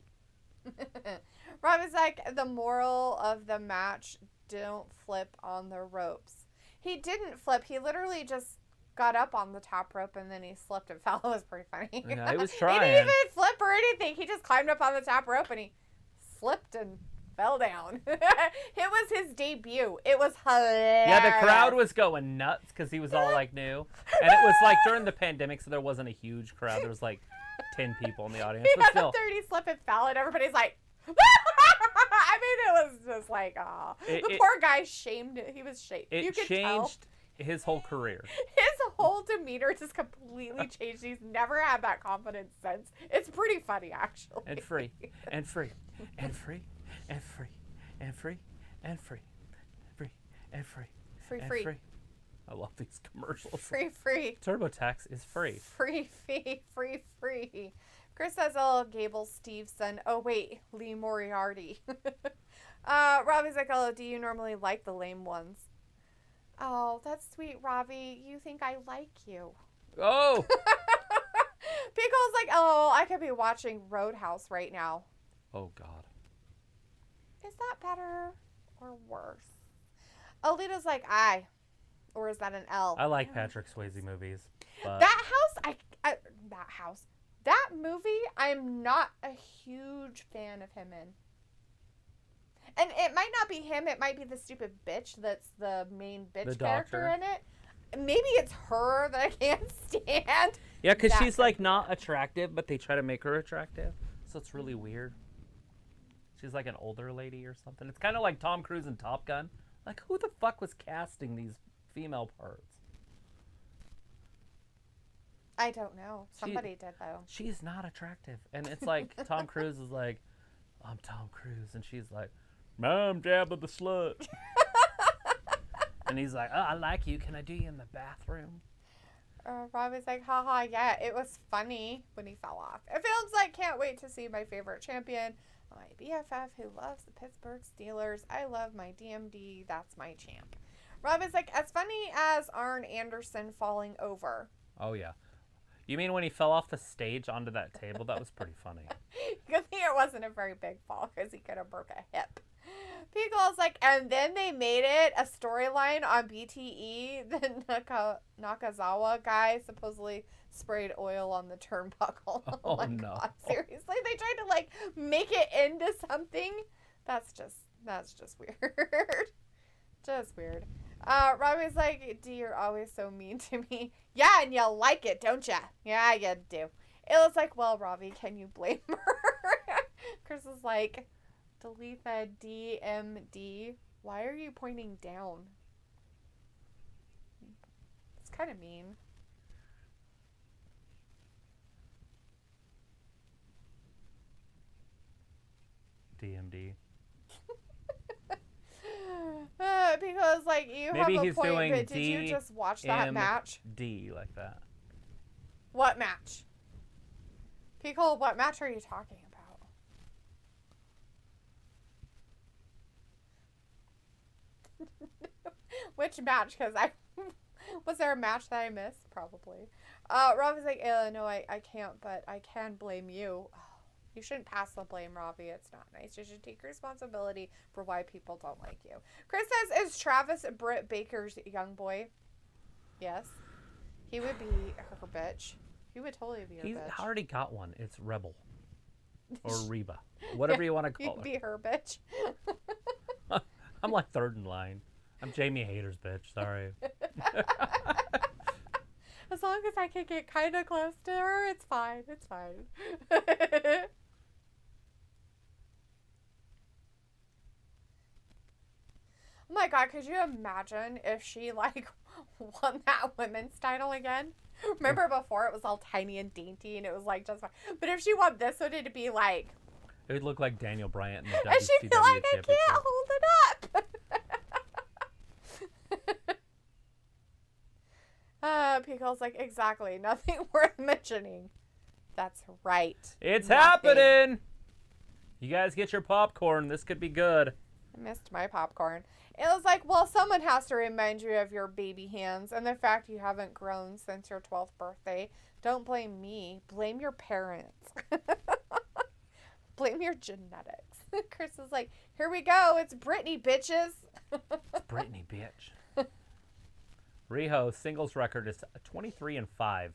Rob is like, the moral of the match, don't flip on the ropes. He didn't flip. He literally just got up on the top rope and then he slipped and fell. It was pretty funny. Yeah, he was trying. He didn't even flip or anything. He just climbed up on the top rope and he slipped and fell down. It was his debut. It was hilarious. Yeah, the crowd was going nuts because he was all like new. And it was like during the pandemic, so there wasn't a huge crowd. There was like 10 people in the audience. He But had still, a 30 slip and fell, and everybody's like, I mean, it was just like, oh. The poor guy shamed it. He was shamed. You could changed his whole career. His whole demeanor just completely changed. He's never had that confidence since. It's pretty funny, actually. And free. And free. And free. And free. And free. And free. Free. And free. Free, and free. free. I love these commercials. Free, free. TurboTax is free. Free, free, free, free. Chris says, oh, Gable Steveson. Oh, wait, Lee Moriarty. Robbie's like, oh, do you normally like the lame ones? Oh, that's sweet, Robbie. You think I like you. Oh! Pico's like, oh, I could be watching Roadhouse right now. Oh, God. Is that better or worse? Alita's like, I. Or is that an L? I like Patrick Swayze movies. But... That movie, I'm not a huge fan of him in. And it might not be him. It might be the stupid bitch that's the main bitch character in it. Maybe it's her that I can't stand. Yeah, because she's like not attractive, but they try to make her attractive. So it's really weird. She's like an older lady or something. It's kind of like Tom Cruise in Top Gun. Like, who the fuck was casting these female parts? I don't know. Somebody did, though. She's not attractive. And it's like Tom Cruise is like, I'm Tom Cruise. And she's like, I'm Jabba the Slut. And he's like, oh, I like you. Can I do you in the bathroom? Robbie's like, haha, yeah, it was funny when he fell off. It feels like, can't wait to see my favorite champion, my BFF who loves the Pittsburgh Steelers. I love my D.M.D. That's my champ. Robbie's like, as funny as Arn Anderson falling over. Oh, yeah. You mean when he fell off the stage onto that table? That was pretty funny. Good thing it wasn't a very big fall because he could have broke a hip. Pickle's like, and then they made it a storyline on BTE. The Nakazawa guy supposedly sprayed oil on the turnbuckle. Oh, like, no. God, seriously? They tried to, like, make it into something? That's just weird. Just weird. Robbie's like, D, you're always so mean to me. Yeah, and you like it, don't ya? Yeah, you do. It looks like, well, Robbie, can you blame her? Chris is like, delete the D.M.D. Why are you pointing down? It's kind of mean. D.M.D. Because, like, you Maybe have a he's point, doing but did you just watch that match? D like that. What match? Pickle, what match are you talking about? Which match? Because was there a match that I missed? Probably. Robbie's like, no, I can't, but I can blame you. You shouldn't pass the blame, Robbie. It's not nice. You should take responsibility for why people don't like you. Chris says, is Travis Britt Baker's young boy? Yes. He would be her bitch. He would totally be her bitch. He's already got one. It's Rebel. Or Reba. Whatever you want to call He'd her. be her bitch. I'm like third in line. I'm Jamie Hayter's bitch. Sorry. As long as I can get kind of close to her, it's fine. It's fine. Oh my God, could you imagine if she, like, won that women's title again? Remember before it was all tiny and dainty and it was, like, just fine. But if she won this, would it be, like... It would look like Daniel Bryant in the And she'd be like, I Championship. can't hold it up. Pickle's like, exactly. Nothing worth mentioning. That's right. It's Nothing. happening! You guys get your popcorn. This could be good. I missed my popcorn. It was like, well, someone has to remind you of your baby hands and the fact you haven't grown since your 12th birthday. Don't blame me. Blame your parents. Blame your genetics. Chris is like, here we go. It's Brittany, bitches. It's Brittany, bitch. Riho singles record is 23-5. Aww.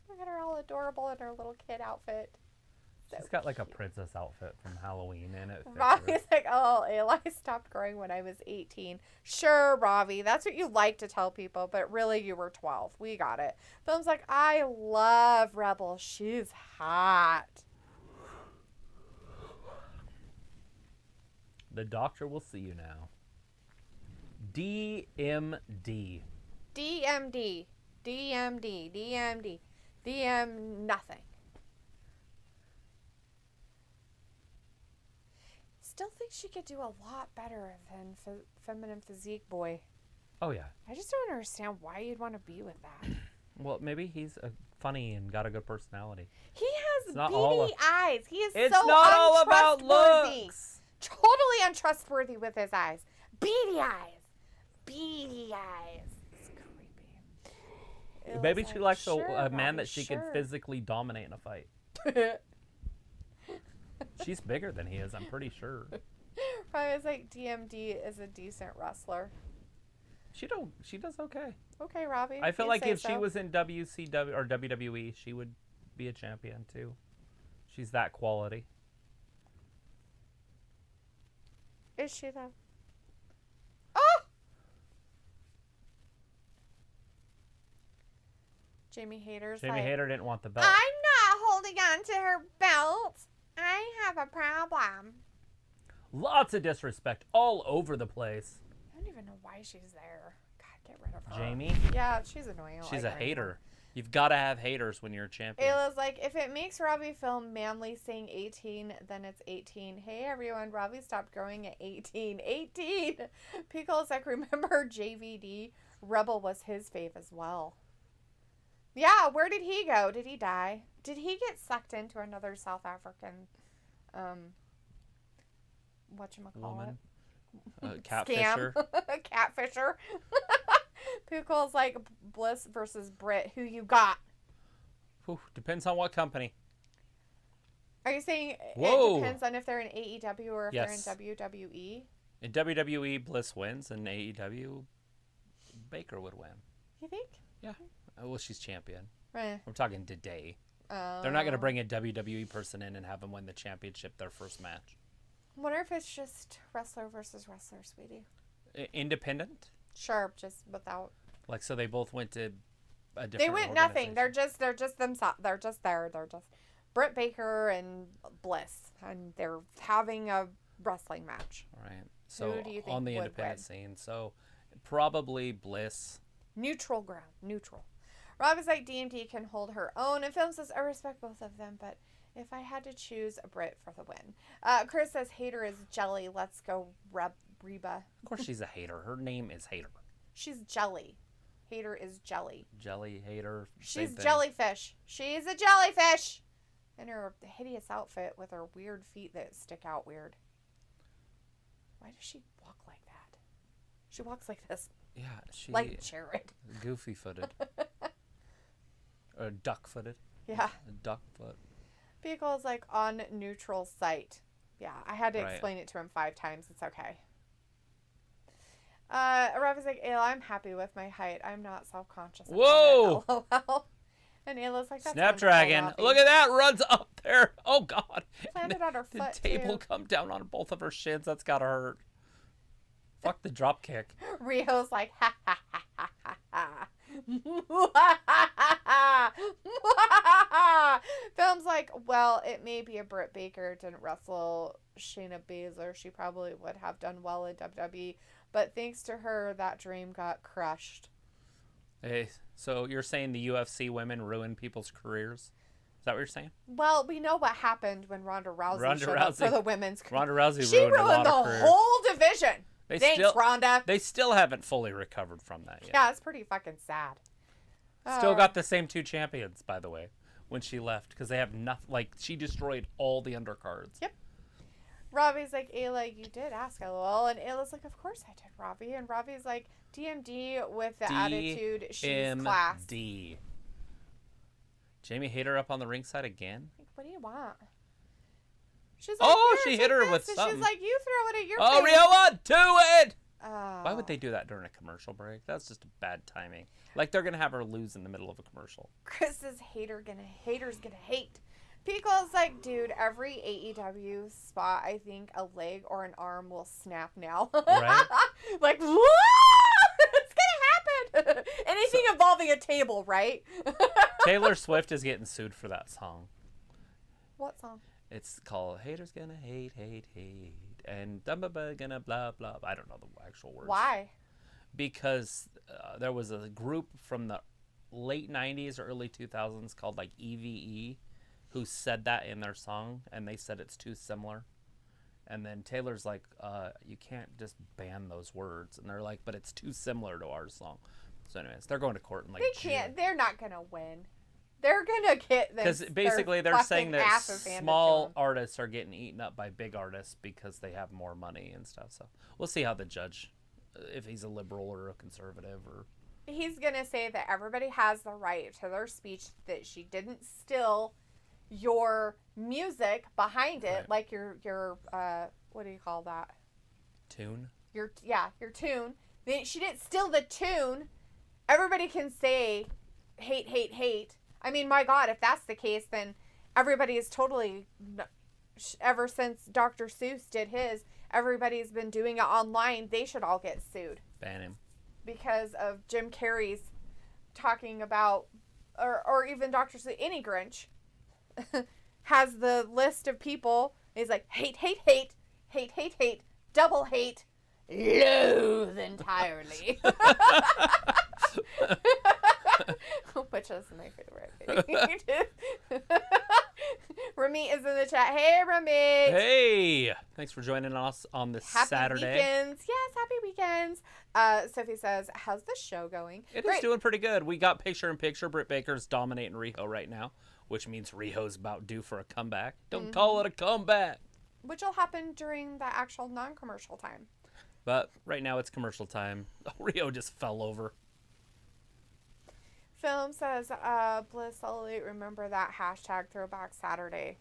Look at her all adorable in her little kid outfit. She's got like a princess outfit from Halloween in it. Robbie's like, oh, Eli stopped growing when I was 18. Sure, Robbie, that's what you like to tell people, but really you were 12. We got it. Film's like, I love Rebel. She's hot. The doctor will see you now. D.M.D. D.M.D. D.M.D. D.M.D. D.M. nothing. Still think she could do a lot better than feminine physique boy. Oh, yeah. I just don't understand why you'd want to be with that. Well, maybe he's funny and got a good personality. He has not beady eyes. He is It's so not all about untrustworthy. looks. Totally untrustworthy with his eyes. Beady eyes. Beady eyes. It's creepy. It Maybe was she like, likes sure, a man Robbie, that she sure. can physically dominate in a fight. She's bigger than he is, I'm pretty sure. Probably was like, D.M.D. is a decent wrestler. She does okay. Okay, Robbie. I feel you like say if she so. was in WCW or WWE, she would be a champion too. She's that quality. Is she though? Oh! Jamie Hayter's Jamie like, Hayter didn't want the belt. I'm not holding on to her belt. I have a problem. Lots of disrespect all over the place. I don't even know why she's there. God, get rid of her. Jamie? Yeah, she's annoying. I don't She's like a her hater. anymore. You've got to have haters when you're a champion. Ayla's like, if it makes Robbie feel manly saying 18, then it's 18. Hey, everyone, Robbie stopped growing at 18. 18! Pickle's like, remember JVD? Rebel was his fave as well. Yeah, where did he go? Did he die? Did he get sucked into another South African, whatchamacallit? Woman. Catfisher. Scam. Catfisher. Pickle's like, Bliss versus Britt. Who you got? Whew, depends on what company. Are you saying Whoa. it depends on if they're in AEW or if Yes. they're in WWE? In WWE, Bliss wins, and AEW, Baker would win. You think? Yeah. Well, she's champion. Right. I'm talking today. They're not going to bring a WWE person in and have them win the championship their first match. Wonder if it's just wrestler versus wrestler, sweetie. Independent? Sure, just without. Like, so they both went to a different They went nothing. organization. They're just themselves. They're just there. They're just Britt Baker and Bliss, and they're having a wrestling match. Right. So Who do you think on the would independent win? scene, so probably Bliss. Neutral ground. Neutral. Rob is like, D.M.D. can hold her own, and Film says, I respect both of them, but if I had to choose a Brit for the win. Chris says, Hater is jelly. Let's go, Reba. Of course, she's a hater. Her name is Hater. She's jelly. Hater is jelly. Jelly, hater. She's same thing. jellyfish. She's a jellyfish. In her hideous outfit with her weird feet that stick out weird. Why does she walk like that? She walks like this. Yeah, she Like Jared. goofy footed. Or duck footed. Yeah. Duck foot. Vehicle's like on neutral site. Yeah, I had to Right. explain it to him 5 times. It's okay. Arav is like, Ayla, I'm happy with my height. I'm not self-conscious about Whoa! it. LOL. And Ayla's like, that's Snapdragon. wonderful, Look Robbie. at that. Runs up there. Oh, God. Landed on her the foot, table too. come down on both of her shins. That's got to hurt. Fuck the drop kick. Rio's like, ha ha ha ha ha ha. Film's like, well, it may be a Britt Baker didn't wrestle Shayna Baszler. She probably would have done well in WWE, but thanks to her, that dream got crushed. Hey, so you're saying the UFC women ruin people's careers? Is that what you're saying? Well, we know what happened when Ronda Rousey showed up for the women's. Ronda Rousey She ruined a lot ruined the of careers. whole division. They Thanks, still, Ronda. They still haven't fully recovered from that yet. Yeah, it's pretty fucking sad. Still got the same 2 champions, by the way, when she left, because they have nothing. Like, she destroyed all the undercards. Yep. Robbie's like, Ayla, you did ask, LOL. And Ayla's like, of course I did, Robbie. And Robbie's like, DMD with the attitude, she's class. D. Jamie hit her up on the ringside again? Like, what do you want? She's like, Oh, "Here, she take hit her this." with And something. she's like, you throw it at your Oh, face. Rhea, do it! Oh. Why would they do that during a commercial break? That's just bad timing. Like, they're going to have her lose in the middle of a commercial. Chris is haters gonna hate. Pico's like, dude, every AEW spot, I think a leg or an arm will snap now. Right? Like, what? It's gonna happen. Anything involving a table, right? Taylor Swift is getting sued for that song. What song? It's called Haters Gonna Hate, Hate, Hate. And gonna blah, blah. I don't know the actual words. Why? Because there was a group from the late 90s or early 2000s called like EVE who said that in their song, and they said it's too similar. And then Taylor's like, you can't just ban those words. And they're like, but it's too similar to our song. So anyways, they're going to court in like They can't. They're not going to win. They're going to get them. Because basically they're saying that small artists are getting eaten up by big artists because they have more money and stuff. So we'll see how the judge, if he's a liberal or a conservative or... He's going to say that everybody has the right to their speech, that she didn't steal your music behind it, right. Like your what do you call that? Tune? Your tune. She didn't steal the tune. Everybody can say hate, hate, hate. I mean, my God, if that's the case, then everybody is totally, ever since Dr. Seuss did his, everybody's been doing it online. They should all get sued. Ban him. Because of Jim Carrey's talking about, or even Dr. Seuss, any Grinch has the list of people. He's like, hate, hate, hate, hate, hate, hate, double hate, loathe entirely. Which is my favorite. Ramit is in the chat. Hey, Ramit. Hey. Thanks for joining us on this Saturday. Happy weekends. Yes, happy weekends. Sophie says, how's the show going? It is doing pretty good. We got picture-in-picture. Britt Baker's dominating Riho right now, which means Riho's about due for a comeback. Don't call it a comeback. Which will happen during the actual non-commercial time. But right now it's commercial time. Riho just fell over. Film says, Bliss Elite, remember that hashtag Throwback Saturday.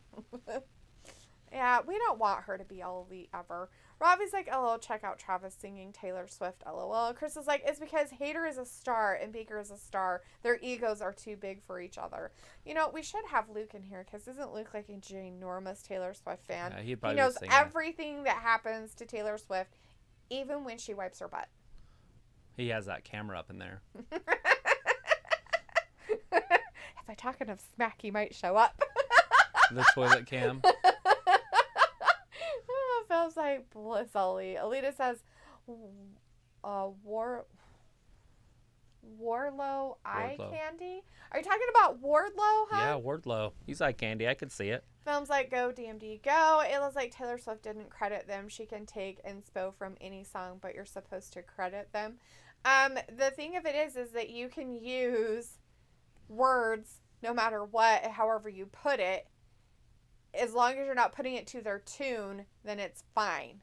Yeah, we don't want her to be elite ever. Robbie's like, LOL, check out Travis singing Taylor Swift, LOL. Chris is like, it's because Hater is a star and Baker is a star. Their egos are too big for each other. You know, we should have Luke in here, because isn't Luke like a ginormous Taylor Swift fan? Yeah, he knows everything that happens to Taylor Swift, even when she wipes her butt. He has that camera up in there. If I talk enough smack, he might show up. The toilet cam. Feels like Bliss Elite. Alita says, Warlow eye candy? Are you talking about Wardlow, huh? Yeah, Wardlow. He's eye candy. I could see it. Films like go, D.M.D, go. Ayla's like, Taylor Swift didn't credit them. She can take inspo from any song, but you're supposed to credit them. The thing of it is that you can use words no matter what, however you put it. As long as you're not putting it to their tune, then it's fine.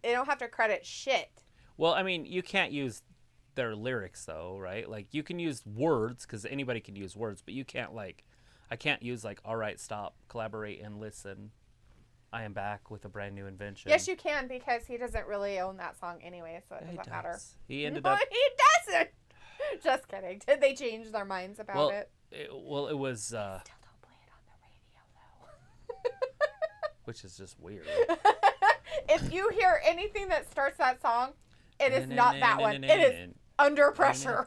They don't have to credit shit. Well, I mean, you can't use their lyrics, though, right? Like, you can use words, because anybody can use words, but you can't, like, I can't use, like, all right, stop, collaborate, and listen. I am back with a brand new invention. Yes, you can, because he doesn't really own that song anyway, so it doesn't matter. He ended up... he doesn't! Just kidding. Did they change their minds about it? It was... Still don't play it on the radio, though. Which is just weird. If you hear anything that starts that song, it is not that one. It is Under Pressure.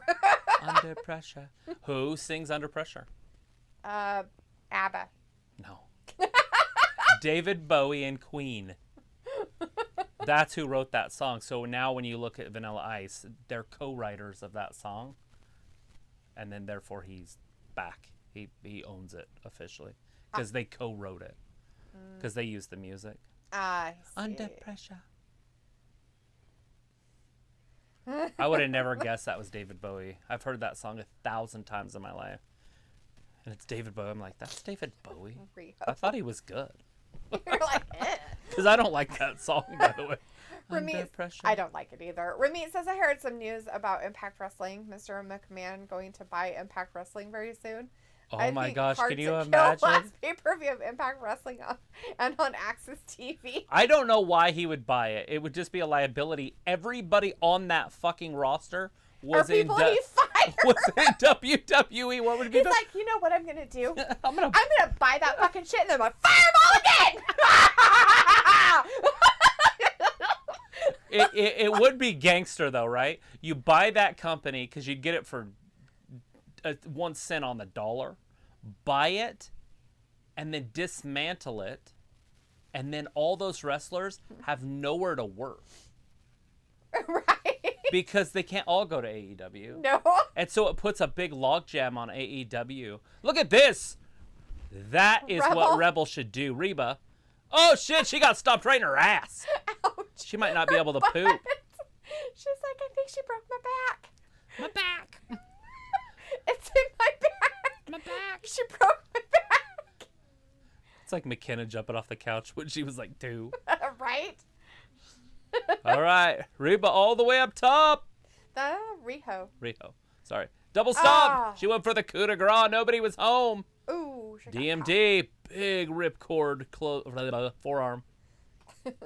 Under Pressure. Who sings Under Pressure? ABBA. No. David Bowie and Queen. That's who wrote that song. So now when you look at Vanilla Ice, they're co-writers of that song. And then therefore he's back. He owns it officially. Because they co-wrote it. Because they use the music. I see. Under Pressure. I would have never guessed that was David Bowie. I've heard that song 1,000 times in my life. And it's David Bowie. I'm like, that's David Bowie? Riho. I thought he was good. You're like, eh. Because I don't like that song, by the way. Ramit, I don't like it either. Ramit says, I heard some news about Impact Wrestling. Mr. McMahon going to buy Impact Wrestling very soon. Oh my gosh, can you imagine? Last pay-per-view of Impact Wrestling on Access TV. I don't know why he would buy it. It would just be a liability. Everybody on that fucking roster was in he fired. was in WWE, what would it be? He's like, you know what I'm gonna do? I'm gonna buy that fucking shit and then I'm gonna fire them all again. it would be gangster though, right? You buy that company because you'd get it for 1 cent on the dollar. Buy it, and then dismantle it, and then all those wrestlers have nowhere to work. Right. Because they can't all go to AEW. No. And so it puts a big logjam on AEW. Look at this. That is what Rebel should do. Reba. Oh, shit. She got stopped right in her ass. Ouch. She might not be able to poop. She's like, I think she broke my back. My back. It's in my back. My back. She broke my back. It's like McKenna jumping off the couch when she was like 2. Right? All right. Reba all the way up top. Riho. Sorry. Double stomp. She went for the coup de grace. Nobody was home. Ooh. D.M.D. Big ripcord forearm.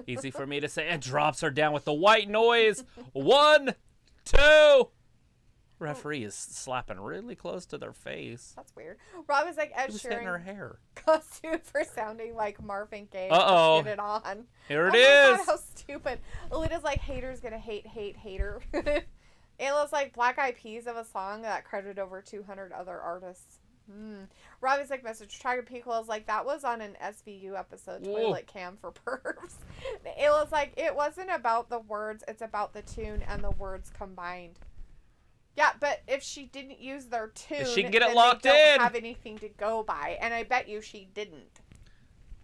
Easy for me to say. And drops her down with the white noise. 1, 2. Referee is slapping really close to their face. That's weird. Rob is like Ed She's hitting her Sheeran hair. costume for sounding like Marvin Gaye. Uh-oh. Get it on. Here it My is. God, how stupid. Alita's like, haters gonna hater. Ayla's like, Black Eyed Peas of a song that credited over 200 other artists. Robbie's like, Message Tiger Piccolo's like, that was on an SVU episode, Toilet Cam for Pervs. Ayla's like, it wasn't about the words, it's about the tune and the words combined. Yeah, but if she didn't use their tune, she can get it then locked they don't in. have anything to go by, and I bet you she didn't.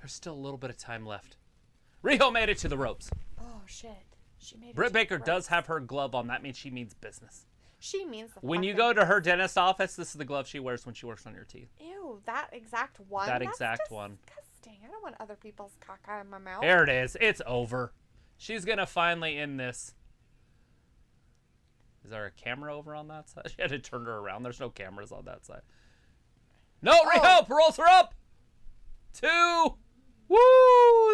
There's still a little bit of time left. Riho made it to the ropes. Oh shit, she made it. Britt Baker does have her glove on. That means she means business. She means the When you fucking go to her dentist office, this is the glove she wears when she works on your teeth. Ew, that exact one. That That's exact one. Disgusting. I don't want other people's caca in my mouth. There it is. It's over. She's gonna finally end this. Is there a camera over on that side? She had to turn her around. There's no cameras on that side. No, Riho rolls her up. 2. Woo!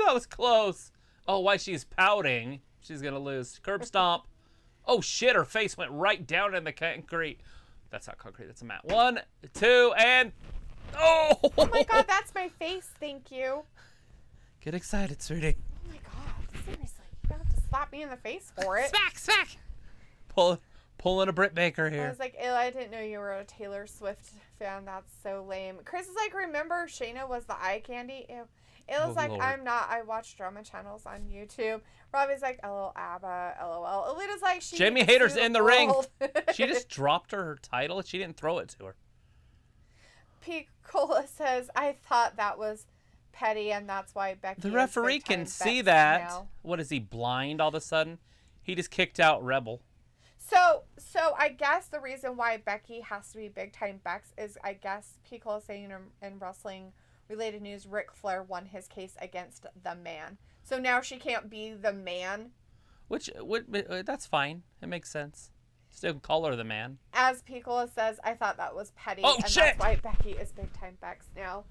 That was close. Oh, why she's pouting. She's gonna lose. Curb stomp. Oh shit! Her face went right down in the concrete. That's not concrete. That's a mat. 1, 2, and oh! Oh my god, that's my face. Thank you. Get excited, sweetie. Oh my god, seriously, you don't have to slap me in the face for it. Smack! Pulling a Britt Baker here. I was like, Ayla, I didn't know you were a Taylor Swift fan. That's so lame. Chris is like, remember Shayna was the eye candy? Ew. Ayla's like, Lord. I'm not. I watch drama channels on YouTube. Robbie's like, LOL, ABBA, LOL. Alita's like, she Jamie Hayter's in the ring. ring. She just dropped her title. She didn't throw it to her. Piccola says, I thought that was petty, and that's why Becky. The is referee big time can see Bex that. now. What is he, blind all of a sudden? He just kicked out Rebel. So I guess the reason why Becky has to be big time Bex is, I guess Piccola saying in wrestling related news, Ric Flair won his case against the man. So now she can't be the man. Which that's fine. It makes sense. Still call her the man. As Piccola says, I thought that was petty. Oh, and shit! That's why Becky is big time Bex now.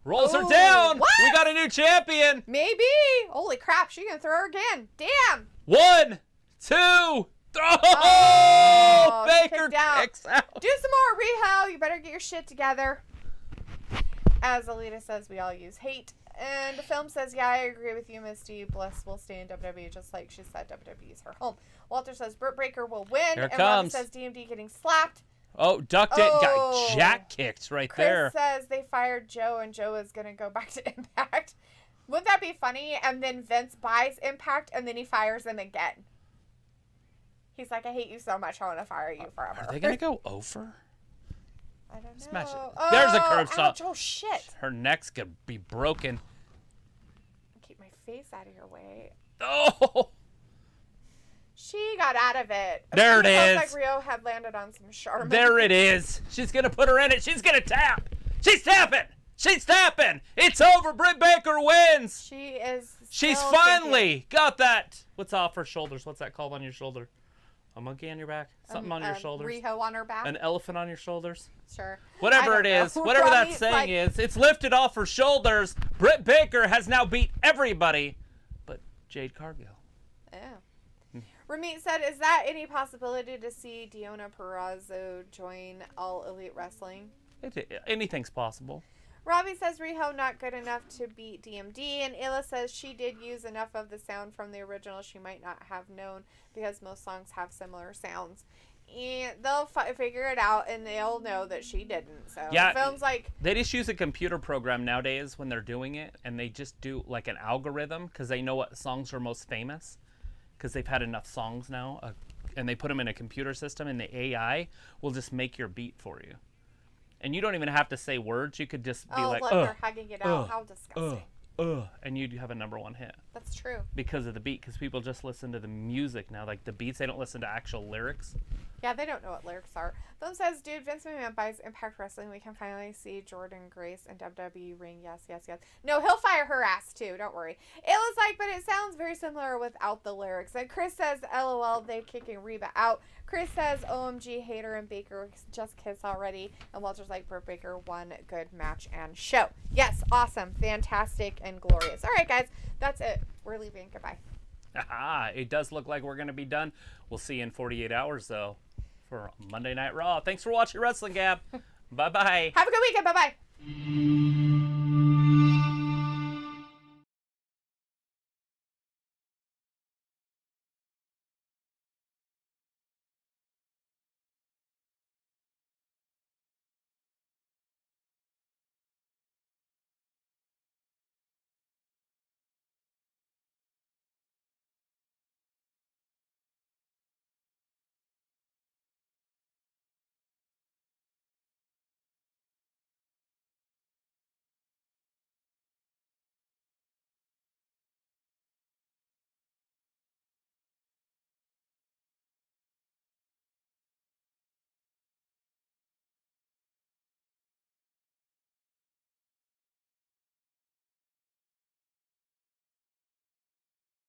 Rolls her Oh, down. what? We got a new champion. Maybe. Holy crap, she gonna throw her again. Damn. 1, 2, throw. Oh, Baker kicked out. kicks out. Do some more, Riho. You better get your shit together. As Alita says, we all use hate. And the film says, yeah, I agree with you, Misty. Bliss will stay in WWE just like she said WWE is her home. Walter says Britt Baker will win. Here it and Robbie comes. says DMD getting slapped. Oh, ducked it. Oh. Got jack kicked right Chris there. says they fired Joe and Joe is going to go back to Impact. Wouldn't that be funny? And then Vince buys Impact and then he fires him again. He's like, I hate you so much. I want to fire you forever. Are they going to go over? I don't know. Smash it. There's a curb stop. Ouch, oh, shit. Her neck's going to be broken. Keep my face out of your way. Oh! She got out of it. There it Sounds is. like Rio had landed on some Charmin. There it is. She's going to put her in it. She's going to tap. She's tapping. She's tapping. It's over. Britt Baker wins. She is. She's still finally got that. What's off her shoulders? What's that called on your shoulder? A monkey on your back? Something on your shoulders? Riho on her back. An elephant on your shoulders? Sure. Whatever it is, whatever that Robbie's saying like, is, it's lifted off her shoulders. Britt Baker has now beat everybody but Jade Cargill. Yeah. Ramit said, is that any possibility to see Deonna Purrazzo join All Elite Wrestling? Anything's possible. Robbie says Riho not good enough to beat D.M.D. And Ayla says she did use enough of the sound from the original she might not have known because most songs have similar sounds. And they'll figure it out and they'll know that she didn't. So yeah, it feels like they just use a computer program nowadays when they're doing it, and they just do like an algorithm because they know what songs are most famous because they've had enough songs now, and they put them in a computer system, and the AI will just make your beat for you. And you don't even have to say words. You could just be like, look, they're hugging it out. How disgusting. And you'd have a #1 hit. That's true. Because of the beat, because people just listen to the music now, like the beats. They don't listen to actual lyrics. Yeah, they don't know what lyrics are. Thumb says, dude, Vince McMahon buys Impact Wrestling. We can finally see Jordan Grace and WWE ring. Yes, yes, yes. No, he'll fire her ass too. Don't worry. Ayla's like, but it sounds very similar without the lyrics. And Chris says, LOL, they kicking Reba out. Chris says, OMG, Hater and Baker just kiss already. And Walter's like, Britt Baker, one good match and show. Yes, awesome, fantastic, and glorious. All right, guys, that's it. We're leaving. Goodbye. It does look like we're going to be done. We'll see you in 48 hours, though, for Monday Night Raw. Thanks for watching Wrestling Gab. Bye-bye. Have a good weekend. Bye-bye.